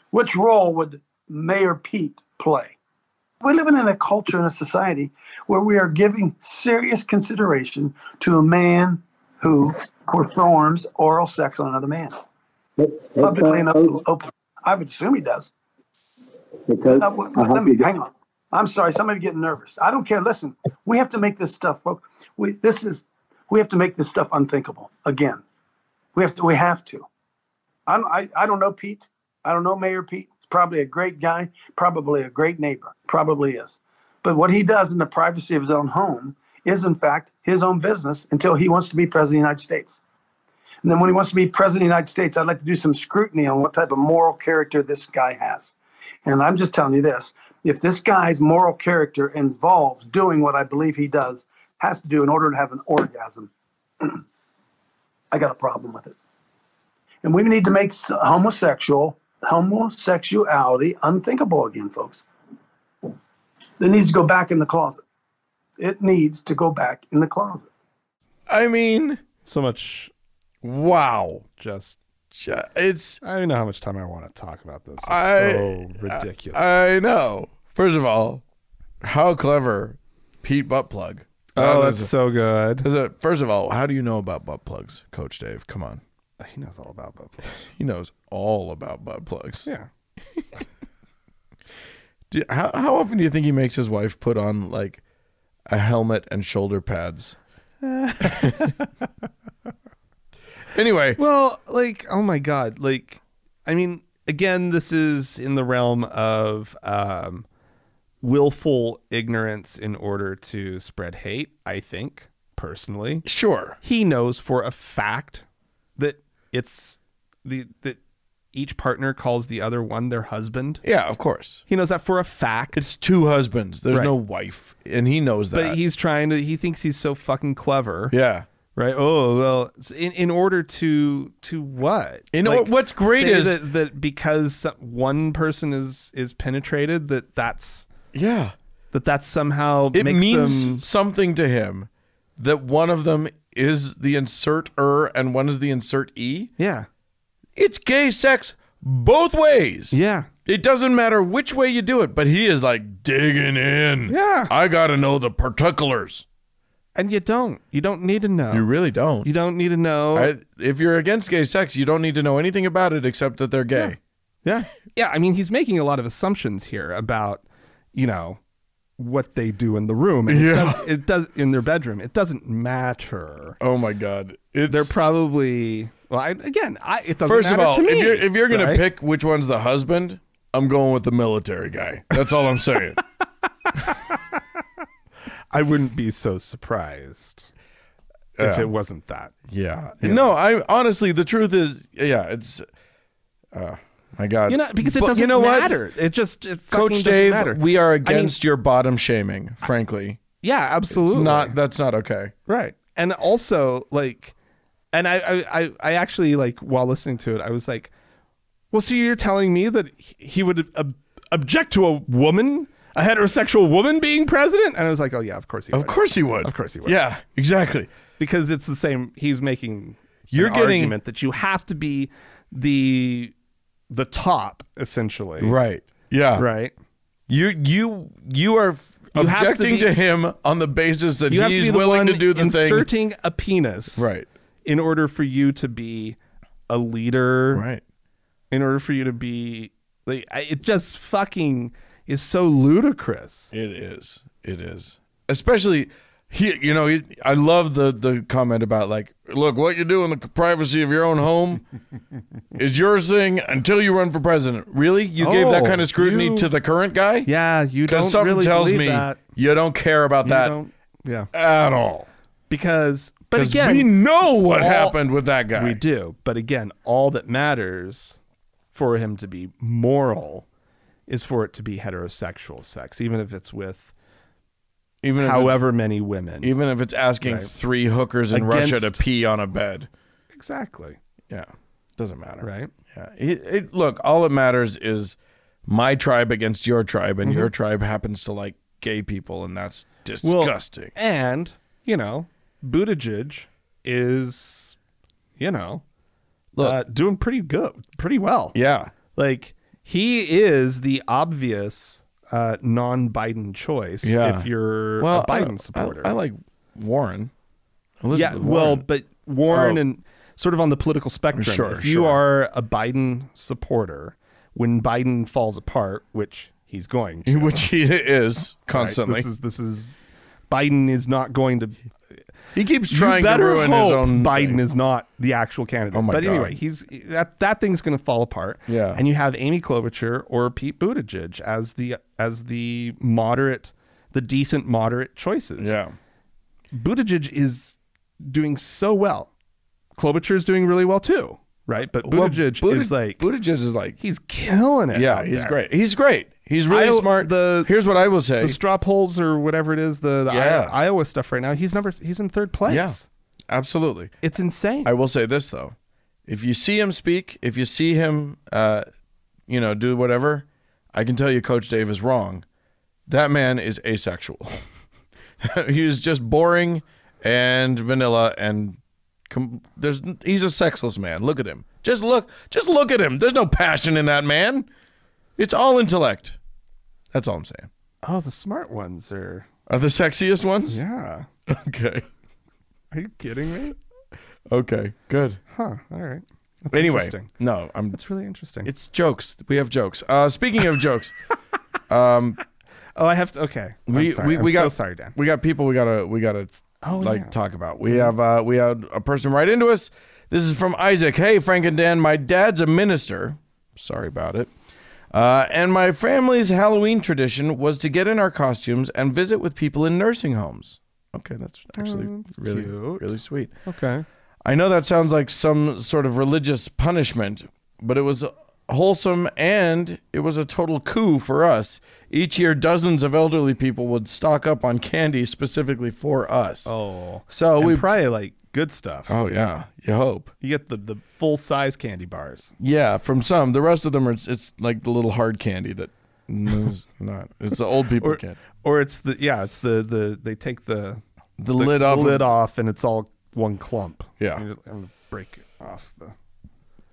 Which role would Mayor Pete play? We're living in a culture and a society where we are giving serious consideration to a man who performs oral sex on another man. Publicly and open. I would assume he does. Hang on. I'm sorry, somebody getting nervous. I don't care. Listen, we have to make this stuff, folks. We have to make this stuff unthinkable. Again, We have to. I don't know Pete. I don't know Mayor Pete. He's probably a great guy, probably a great neighbor, probably is. But what he does in the privacy of his own home is, in fact, his own business until he wants to be president of the United States. And then when he wants to be president of the United States, I'd like to do some scrutiny on what type of moral character this guy has. And I'm just telling you this. If this guy's moral character involves doing what I believe he has to do in order to have an orgasm, I got a problem with it. And we need to make homosexuality unthinkable again, folks. It needs to go back in the closet. It needs to go back in the closet. I mean, so much. Wow. It's. I don't know how much time I want to talk about this. It's so ridiculous. I know. First of all, how clever, Pete Buttplug. That's so good. First of all, how do you know about butt plugs, Coach Dave? Come on. He knows all about butt plugs. He knows all about butt plugs. Yeah. How often do you think he makes his wife put on like a helmet and shoulder pads? Anyway. Well, like, oh my God. Like, I mean, again, this is in the realm of willful ignorance in order to spread hate, I think, personally. Sure. He knows for a fact that that each partner calls the other one their husband. Yeah, of course. He knows that for a fact. It's two husbands. There's no wife. And he knows that. But he thinks he's so fucking clever. Yeah. Right. Oh, well, in order to what? What's great is that because one person is penetrated, that's somehow it makes means them something to him that one of them is the insert-er and one is the insert-e. Yeah. It's gay sex both ways. Yeah. It doesn't matter which way you do it, but he is like digging in. Yeah. I got to know the particulars. And you don't need to know. You really don't. You don't need to know. If you're against gay sex, you don't need to know anything about it except that they're gay. Yeah. Yeah. I mean, he's making a lot of assumptions here about, what they do in the room. And it does in their bedroom. It doesn't matter. Oh my God. They're probably, it doesn't First matter of all, to me. if you're going to pick which one's the husband, I'm going with the military guy. That's all I'm saying. I wouldn't be so surprised if it wasn't that. Yeah. No, honestly, the truth is, it's, my God. Because it doesn't matter. It Coach Dave, matter. We are against your bottom shaming, frankly. Yeah, absolutely. That's not okay. Right. And also, and I actually, while listening to it, I was like, well, so you're telling me that he would object to a woman? A heterosexual woman being president? And I was like, oh, yeah, of course he would. Of course he would. Of course he would. Yeah, exactly. Because it's the same. He's making argument that you have to be the top, essentially. Right. Yeah. Right. You are objecting to him on the basis that he's willing to do the thing. Inserting a penis. Right. In order for you to be a leader. Right. In order for you to be... it just fucking... is so ludicrous. It is. Especially, I love the comment about look, what you do in the privacy of your own home is your thing until you run for president. Really? You gave that kind of scrutiny to the current guy? Yeah, you don't something really tells believe me that. You don't care about that at all. But again, we know what happened with that guy. We do. But again, all that matters for him to be moral is for it to be heterosexual sex, even if it's with however many women. Even if it's asking 3 hookers in Russia to pee on a bed. Exactly. Yeah. Doesn't matter. Right? Yeah. Look, all that matters is my tribe against your tribe, and your tribe happens to like gay people, and that's disgusting. Well, and, Buttigieg is, doing pretty well. Yeah. He is the obvious non-Biden choice if you're a Biden supporter. I like Warren. But Warren and sort of on the political spectrum. Sure, if you are a Biden supporter, when Biden falls apart, which he's going to. Which he is constantly. Right? This is Biden is not going to... He keeps trying to ruin his own Biden thing. is not the actual candidate. Oh my but God. anyway, that thing's going to fall apart. Yeah. And you have Amy Klobuchar or Pete Buttigieg as the moderate, the decent moderate choices. Yeah. Buttigieg is doing so well. Klobuchar is doing really well too, right? But Buttigieg is like he's killing it. Yeah, he's great. He's great. He's really smart. Here's what I will say: the straw polls or whatever it is, the Iowa stuff right now. He's in third place. Yeah, absolutely. It's insane. I will say this though: if you see him speak, if you see him, do whatever, I can tell you, Coach Dave is wrong. That man is asexual. He's just boring and vanilla, and he's a sexless man. Look at him. Just look at him. There's no passion in that man. It's all intellect. That's all I'm saying. Oh, the smart ones are the sexiest ones? Yeah. Okay. Are you kidding me? Okay, good. Huh. All right. That's anyway, interesting. No, That's really interesting. It's jokes. We have jokes. Speaking of jokes, I have to. Okay. I'm sorry, Dan. We got people we gotta talk about. We had a person write into us. This is from Isaac. Hey, Frank and Dan, my dad's a minister. Sorry about it. And my family's Halloween tradition was to get in our costumes and visit with people in nursing homes. Okay, that's actually really cute. Really sweet. Okay. I know that sounds like some sort of religious punishment, but it was wholesome and it was a total coup for us. Each year, dozens of elderly people would stock up on candy specifically for us. Oh. So we probably like good stuff. Oh, yeah. You hope. You get the full-size candy bars. Yeah, from some. The rest of them, it's like the little hard candy that is not. It's the old people candy. Or it's they take the lid off and it's all one clump. Yeah. I'm going to break it off the...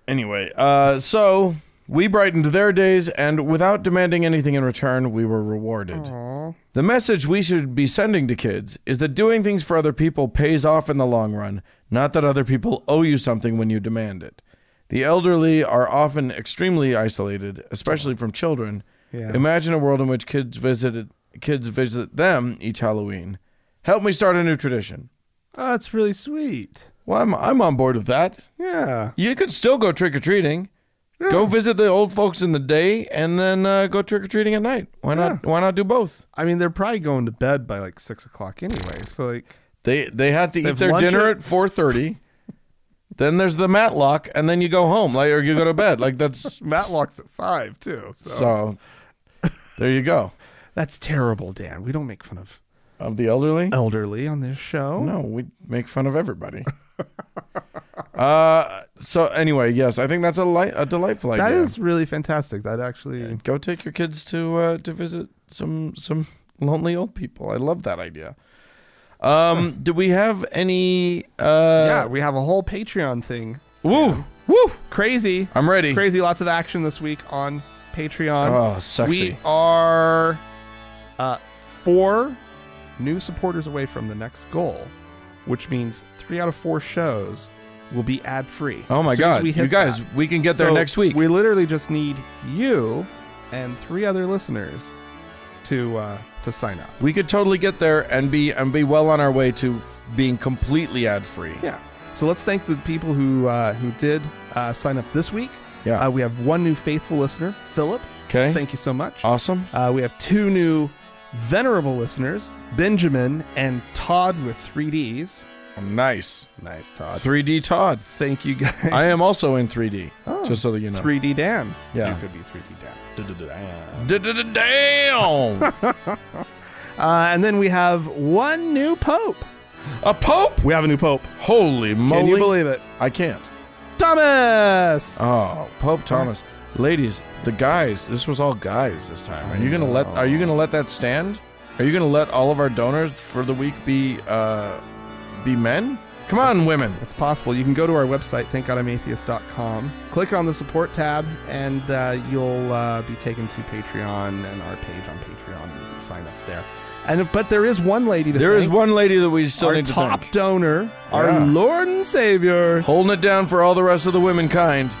Anyway, so we brightened their days, and without demanding anything in return, we were rewarded. Aww. The message we should be sending to kids is that doing things for other people pays off in the long run, not that other people owe you something when you demand it. The elderly are often extremely isolated, especially from children. Yeah. Imagine a world in which kids visit them each Halloween. Help me start a new tradition. Oh, that's really sweet. Well, I'm on board with that. Yeah. You could still go trick-or-treating. Yeah. Go visit the old folks in the day and then go trick-or-treating at night. Why not do both? I mean, they're probably going to bed by like 6 o'clock anyway. So like they had to eat their dinner at 4:30. Then there's the matlock, and then you go home, or you go to bed. Like that's matlock's at 5 too. So there you go. That's terrible, Dan. We don't make fun of the elderly on this show. No, we make fun of everybody. So anyway, yes, I think that's a delightful idea. That is really fantastic. That actually go take your kids to visit some lonely old people. I love that idea. Do we have any? Yeah, we have a whole Patreon thing. Woo, woo, crazy! I'm ready. Crazy, lots of action this week on Patreon. Oh, sexy! We are 4 new supporters away from the next goal, which means 3 out of 4 shows will be ad-free. Oh my God, you guys, we can get there next week. We literally just need you and 3 other listeners to sign up. We could totally get there and be well on our way to being completely ad-free. Yeah. So let's thank the people who did sign up this week. Yeah. We have 1 new faithful listener, Philip. Okay. Thank you so much. Awesome. We have 2 new venerable listeners, Benjamin and Todd with 3Ds. Oh, nice, Todd. 3D Todd. Thank you, guys. I am also in 3D. Just so that you know. 3D Dan. Yeah. You could be 3D Dan. Damn. And then we have 1 new pope. A pope? We have a new pope. Holy moly! Can you believe it? I can't. Thomas. Oh, Pope Thomas. Ladies, the guys. This was all guys this time. Are you gonna let that stand? Are you gonna let all of our donors for the week be men? Come on, women. It's possible. You can go to our website, thankgodimatheist.com, click on the support tab, and you'll be taken to Patreon and our page on Patreon. You can sign up there. But there is one lady to There is one lady that we still need to thank. Our top donor, our Lord and Savior. Holding it down for all the rest of the womankind.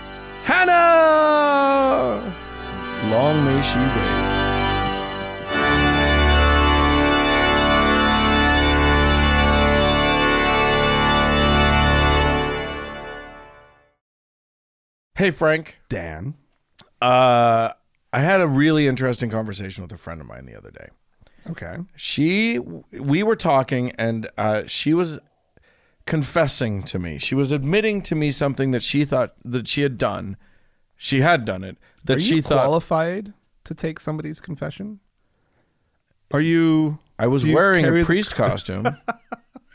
Hannah! Long may she wave. Hey, Frank. Dan. I had a really interesting conversation with a friend of mine the other day. Okay. We were talking, and she was confessing to me. She was admitting to me something that she thought that she had done. She had done it. That she thought qualified to take somebody's confession? Are you? I was wearing a priest costume.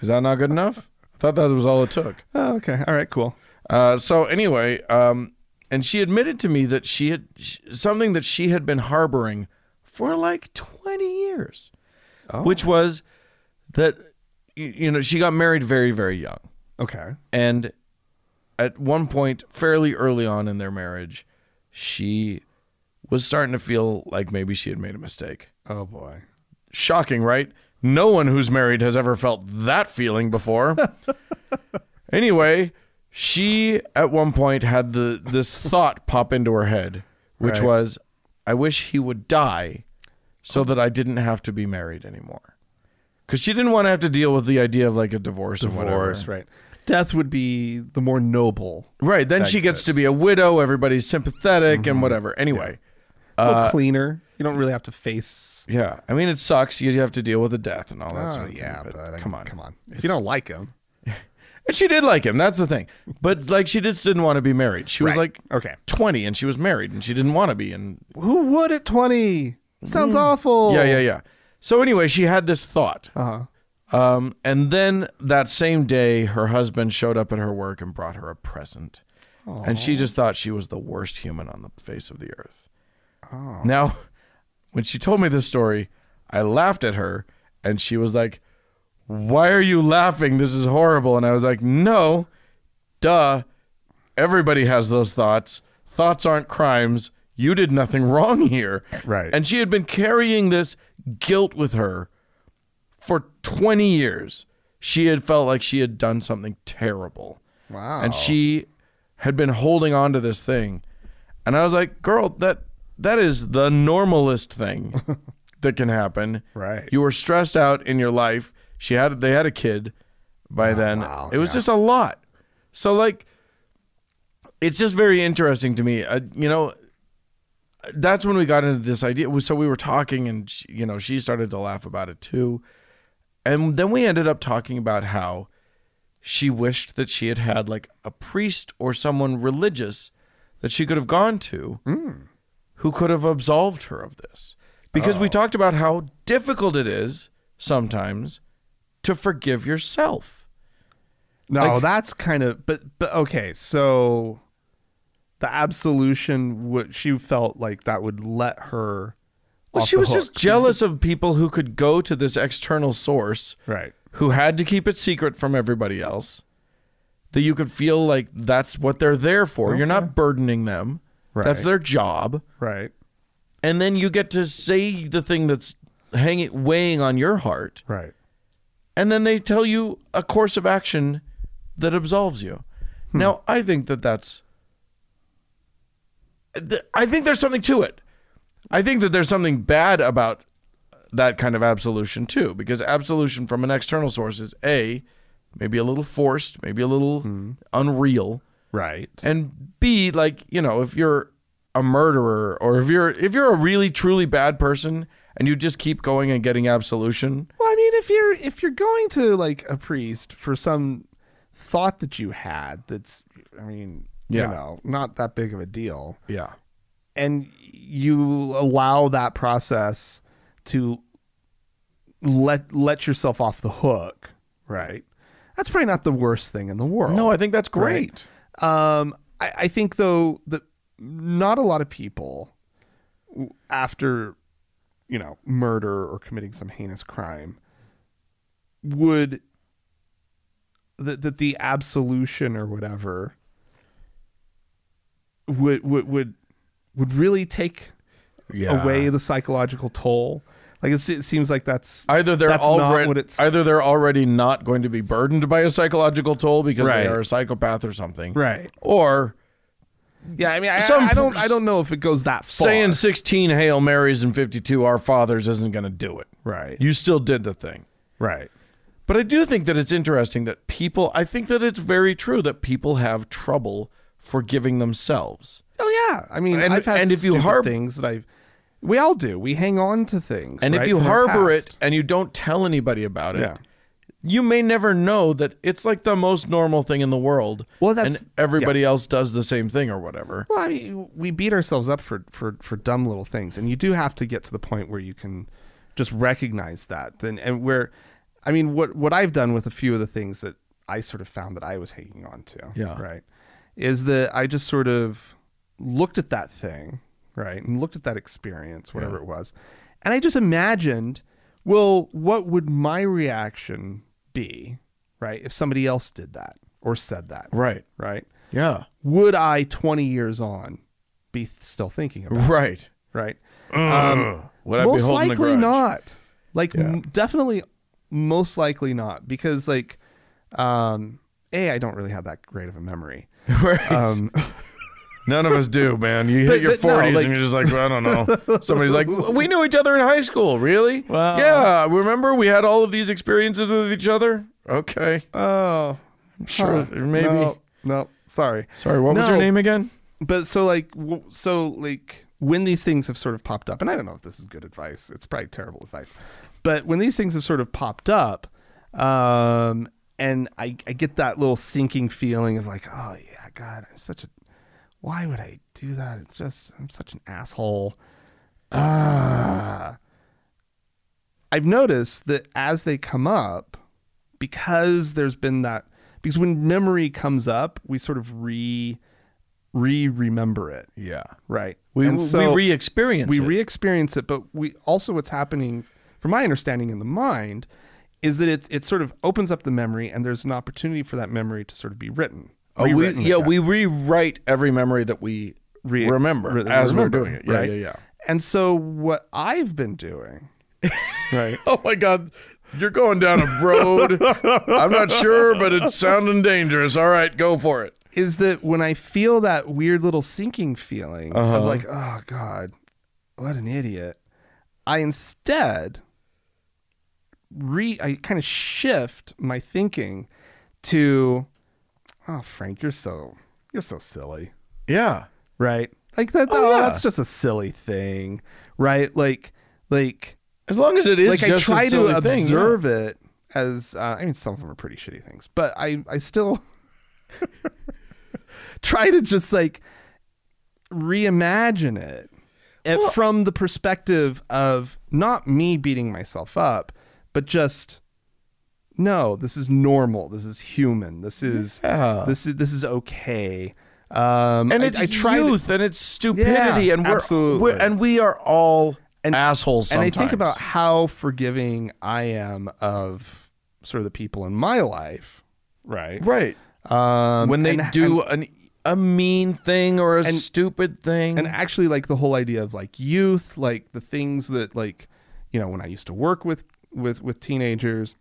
Is that not good enough? I thought that was all it took. Oh, okay. All right. Cool. So anyway, and she admitted to me that she had something that she had been harboring for like 20 years, which was that, she got married very, very young. Okay. And at one point, fairly early on in their marriage, she was starting to feel like maybe she had made a mistake. Oh, boy. Shocking, right? No one who's married has ever felt that feeling before. Anyway, she at one point had this thought pop into her head, which was, I wish he would die so that I didn't have to be married anymore. Because she didn't want to have to deal with the idea of like a divorce and whatever. Right. Death would be the more noble. Right. Then she gets to be a widow. Everybody's sympathetic and whatever. Anyway. It's a little cleaner. You don't really have to face. Yeah. I mean, it sucks. You have to deal with the death and all that sort of thing. But come on. If you don't like him. And she did like him. That's the thing. But like, she just didn't want to be married. She was like 20 and she was married and she didn't want to be. And who would at 20? Sounds awful. Yeah. So anyway, she had this thought. And then that same day, her husband showed up at her work and brought her a present. Aww. And she just thought she was the worst human on the face of the earth. Oh. Now, when she told me this story, I laughed at her and she was like, why are you laughing? This is horrible. And I was like, no, duh. Everybody has those thoughts. Thoughts aren't crimes. You did nothing wrong here. Right. And she had been carrying this guilt with her for 20 years. She had felt like she had done something terrible. Wow. And she had been holding on to this thing. And I was like, girl, that is the normalest thing that can happen. Right. You were stressed out in your life. They had a kid by then. Wow. It was just a lot. So like, it's just very interesting to me. That's when we got into this idea. So we were talking and she started to laugh about it too. And then we ended up talking about how she wished that she had had like a priest or someone religious that she could have gone to who could have absolved her of this. Because we talked about how difficult it is sometimes to forgive yourself. No, that's kind of, but okay. So the absolution, she felt like that would let her. Well, she was just jealous of people who could go to this external source, right? Who had to keep it secret from everybody else. That you could feel like that's what they're there for. Okay. You're not burdening them. Right. That's their job. Right. And then you get to say the thing that's weighing on your heart. Right. And then they tell you a course of action that absolves you. Now, I think that's... I think there's something to it. I think that there's something bad about that kind of absolution too, because absolution from an external source is maybe a little forced, maybe a little unreal. Right. And B, like, if you're a murderer or if you're a really truly bad person and you just keep going and getting absolution. Well, I mean, if you're going to like a priest for some thought that you had, that's, I mean, not that big of a deal. Yeah. And you allow that process to let yourself off the hook, right? That's probably not the worst thing in the world. No, I think that's great. Right? I think though that not a lot of people after murder or committing some heinous crime would that the absolution or whatever would really take away the psychological toll. Like it seems like that's either they're already not going to be burdened by a psychological toll because they are a psychopath or something, right? Or I mean, I don't know if it goes that far. Saying 16 Hail Marys and 52 Our Fathers isn't going to do it, right? You still did the thing, right? But I do think that it's interesting that I think that it's very true that people have trouble forgiving themselves. Oh yeah, I mean, I've had if you things that we all do. We hang on to things, and if you harbor it and you don't tell anybody about it, you may never know that it's like the most normal thing in the world. Well, and everybody else does the same thing or whatever. Well, I mean, we beat ourselves up for dumb little things, and you do have to get to the point where you can just recognize that. And where, I mean, what I've done with a few of the things that I sort of found that I was hanging on to, right, is that I just sort of looked at that thing, right, and looked at that experience, whatever it was, and I just imagined, well, what would my reaction be, right, if somebody else did that or said that, right, yeah, would I 20 years on be still thinking about it? Right. Would I most be holding likely a grudge? Not, like definitely most likely not, because like I don't really have that great of a memory. Right. None of us do, man. You hit your 40s and you're just like, well, I don't know. Somebody's like, we knew each other in high school. Really? Wow. Yeah. Remember we had all of these experiences with each other? Okay. Oh. I'm sure. Maybe. No. Sorry. What was your name again? But so when these things have sort of popped up, and I don't know if this is good advice. It's probably terrible advice. But when these things have sort of popped up, and I get that little sinking feeling of like, oh yeah, God, why would I do that? It's just, I'm such an asshole. I've noticed that as they come up, because there's been that, because when memory comes up, we sort of remember it. Yeah. Right. We re-experience it. We re-experience it, but we also, what's happening, from my understanding in the mind, is that it sort of opens up the memory, and there's an opportunity for that memory to sort of be written. We rewrite every memory that we remember as we're doing it. Yeah. And so what I've been doing, right? Oh my God, you're going down a road. I'm not sure, but it's sounding dangerous. All right, go for it. Is that when I feel that weird little sinking feeling of like, oh God, what an idiot, I instead I kind of shift my thinking to, oh, Frank, you're so silly. Yeah. Right. Like that. That's just a silly thing. Right. Like as long as it is, like just I try a silly to observe thing, it as, I mean, some of them are pretty shitty things, but I still try to just like reimagine it from the perspective of not me beating myself up, but just, no, this is normal. This is human. This is this is okay. And it's youth and it's stupidity, and we are all assholes sometimes. And I think about how forgiving I am of sort of the people in my life, right? Right. When they do a mean thing or a stupid thing, and actually, like the whole idea of like youth, like the things that, like, you know, when I used to work with teenagers,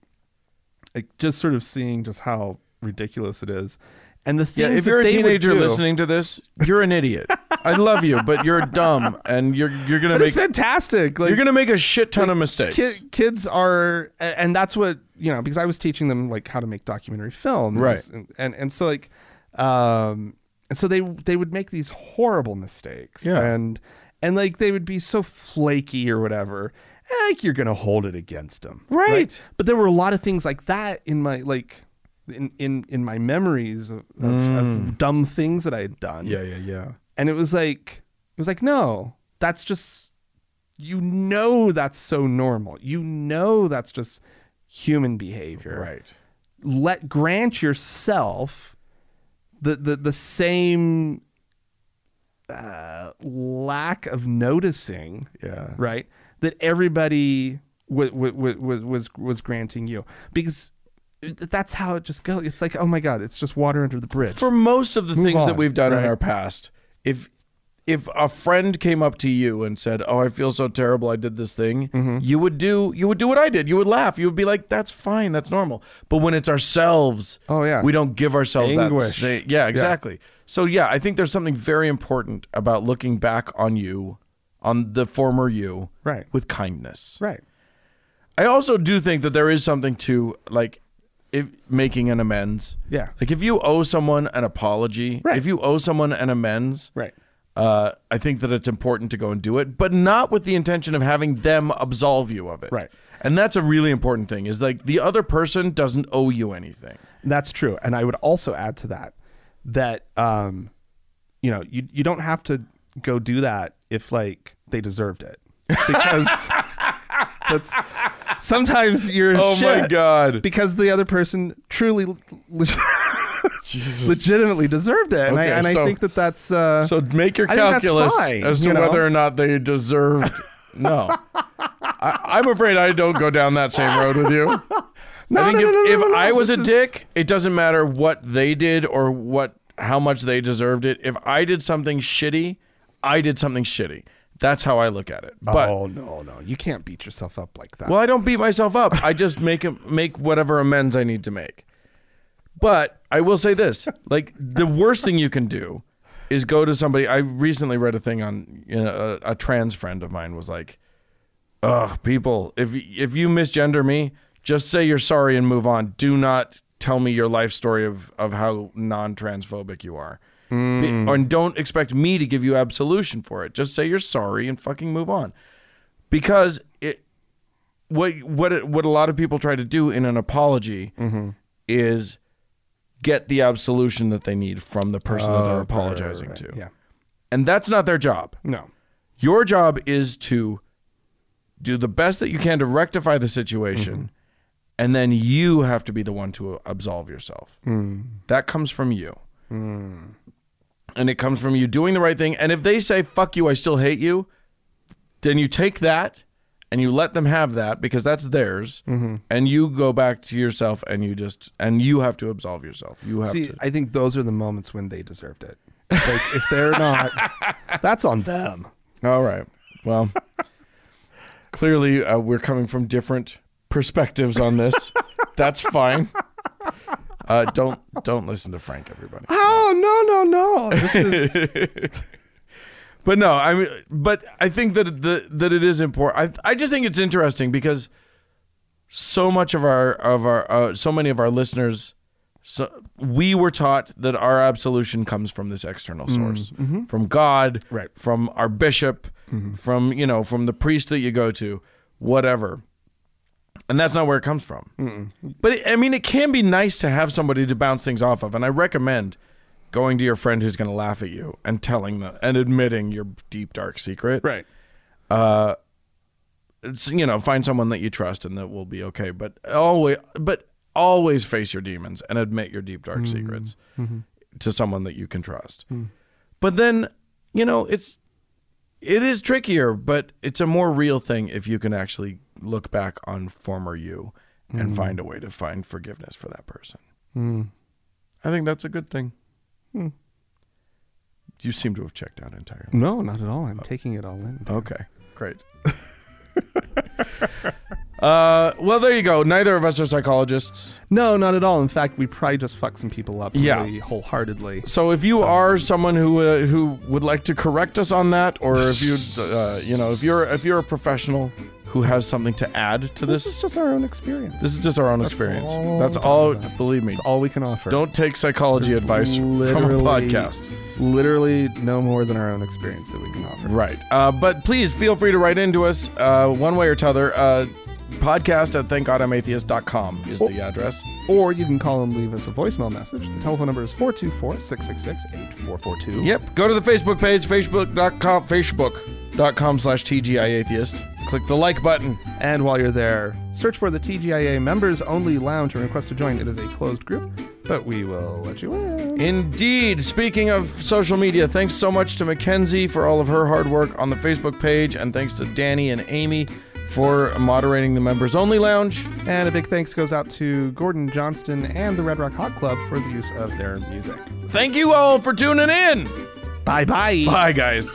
like just sort of seeing just how ridiculous it is. And the thing, if you're a teenager listening to this, you're an idiot. I love you, but you're dumb, and you're gonna make. It's fantastic. Like, you're gonna make a shit ton of mistakes. Kids are, and that's what, you know, because I was teaching them like how to make documentary films, right? And so like, and so they would make these horrible mistakes, and like they would be so flaky or whatever. Like, you're gonna hold it against them, right? But there were a lot of things like that in my in my memories of dumb things that I had done. Yeah. And it was like, no, that's just, you know, that's so normal. You know, that's just human behavior. Right. Grant yourself the same lack of noticing. Yeah. Right. That everybody was granting you, because that's how it just goes. It's like, oh my God, it's just water under the bridge. For most of the things that we've done in our past, if a friend came up to you and said, "Oh, I feel so terrible, I did this thing," you would do what I did. You would laugh. You would be like, "That's fine, that's normal." But when it's ourselves, we don't give ourselves anguish. Yeah, exactly. Yeah. So yeah, I think there's something very important about looking back on you, on the former you, with kindness. Right. I also do think that there is something to, like, making an amends. Yeah. Like if you owe someone an apology, Right. if you owe someone an amends, Right. I think that it's important to go and do it, but not with the intention of having them absolve you of it. Right. And that's a really important thing, is like the other person doesn't owe you anything. That's true. And I would also add to that, you know, you don't have to go do that if like they deserved it. Because that's sometimes you're Oh my God. because the other person truly legitimately deserved it. And, Okay, I so- think that's So make your I think that's calculus fine, as to you know? whether or not they deserved. No. I'm afraid I don't go down that same road with you. I think if I was a dick, it doesn't matter what they did or how much they deserved it. If I did something shitty, I did something shitty. That's how I look at it. But, oh no, you can't beat yourself up like that. well, I don't beat myself up. I just make whatever amends I need to make. But I will say this: like the worst thing you can do is go to somebody. I recently read a thing on a trans friend of mine was like, "Ugh, people, if you misgender me, just say you're sorry and move on. Do not tell me your life story of how non-transphobic you are." And don't expect me to give you absolution for it. Just say you're sorry and fucking move on. Because what a lot of people try to do in an apology is get the absolution that they need from the person that they're apologizing to. Yeah. And that's not their job. No. Your job is to do the best that you can to rectify the situation, and then you have to be the one to absolve yourself. That comes from you. And it comes from you doing the right thing. And if they say, fuck you, I still hate you, then you take that and you let them have that because that's theirs. And you go back to yourself and you have to absolve yourself. You have to. I think those are the moments when they deserved it. Like if they're not, that's on them. All right. Well, clearly we're coming from different perspectives on this. That's fine. Don't listen to Frank, everybody. Oh no! This is But no, I mean, but I think that it is important. I just think it's interesting because so much of our so many of our listeners, we were taught that our absolution comes from this external source, from God, Right. from our bishop, from the priest that you go to, whatever. And that's not where it comes from. But it can be nice to have somebody to bounce things off of. And I recommend going to your friend who's going to laugh at you and telling them and admitting your deep, dark secret. right. Find someone that you trust and that will be okay. But always face your demons and admit your deep, dark secrets to someone that you can trust. But then, it is trickier, but it's a more real thing if you can actually look back on former you and find a way to find forgiveness for that person. I think that's a good thing. You seem to have checked out entirely. No, not at all. I'm taking it all in. Okay, great. Well, there you go. Neither of us are psychologists. No, not at all. In fact, we probably just fuck some people up Yeah. really wholeheartedly. So if you are someone who would like to correct us on that, or if you if you're a professional who has something to add to This is just our own experience. this is just our own experience. all That's we're all. talking about. Believe me. It's all we can offer. Don't take psychology There's advice from a literally- podcast. Literally no more than our own experience that we can offer. Right. But please feel free to write into us one way or t'other. Podcast at thankgodimatheist.com is the address. Or you can call and leave us a voicemail message. The telephone number is 424-666-8442. Yep. Go to the Facebook page, facebook.com/TGIAtheist. Click the like button. And while you're there, search for the TGIA Members Only Lounge and request to join. It is a closed group, but we will let you in. Indeed. Speaking of social media, thanks so much to Mackenzie for all of her hard work on the Facebook page, and thanks to Danny and Amy for moderating the Members Only Lounge. And a big thanks goes out to Gordon Johnston and the Red Rock Hot Club for the use of their music. Thank you all for tuning in. Bye-bye. Bye, guys.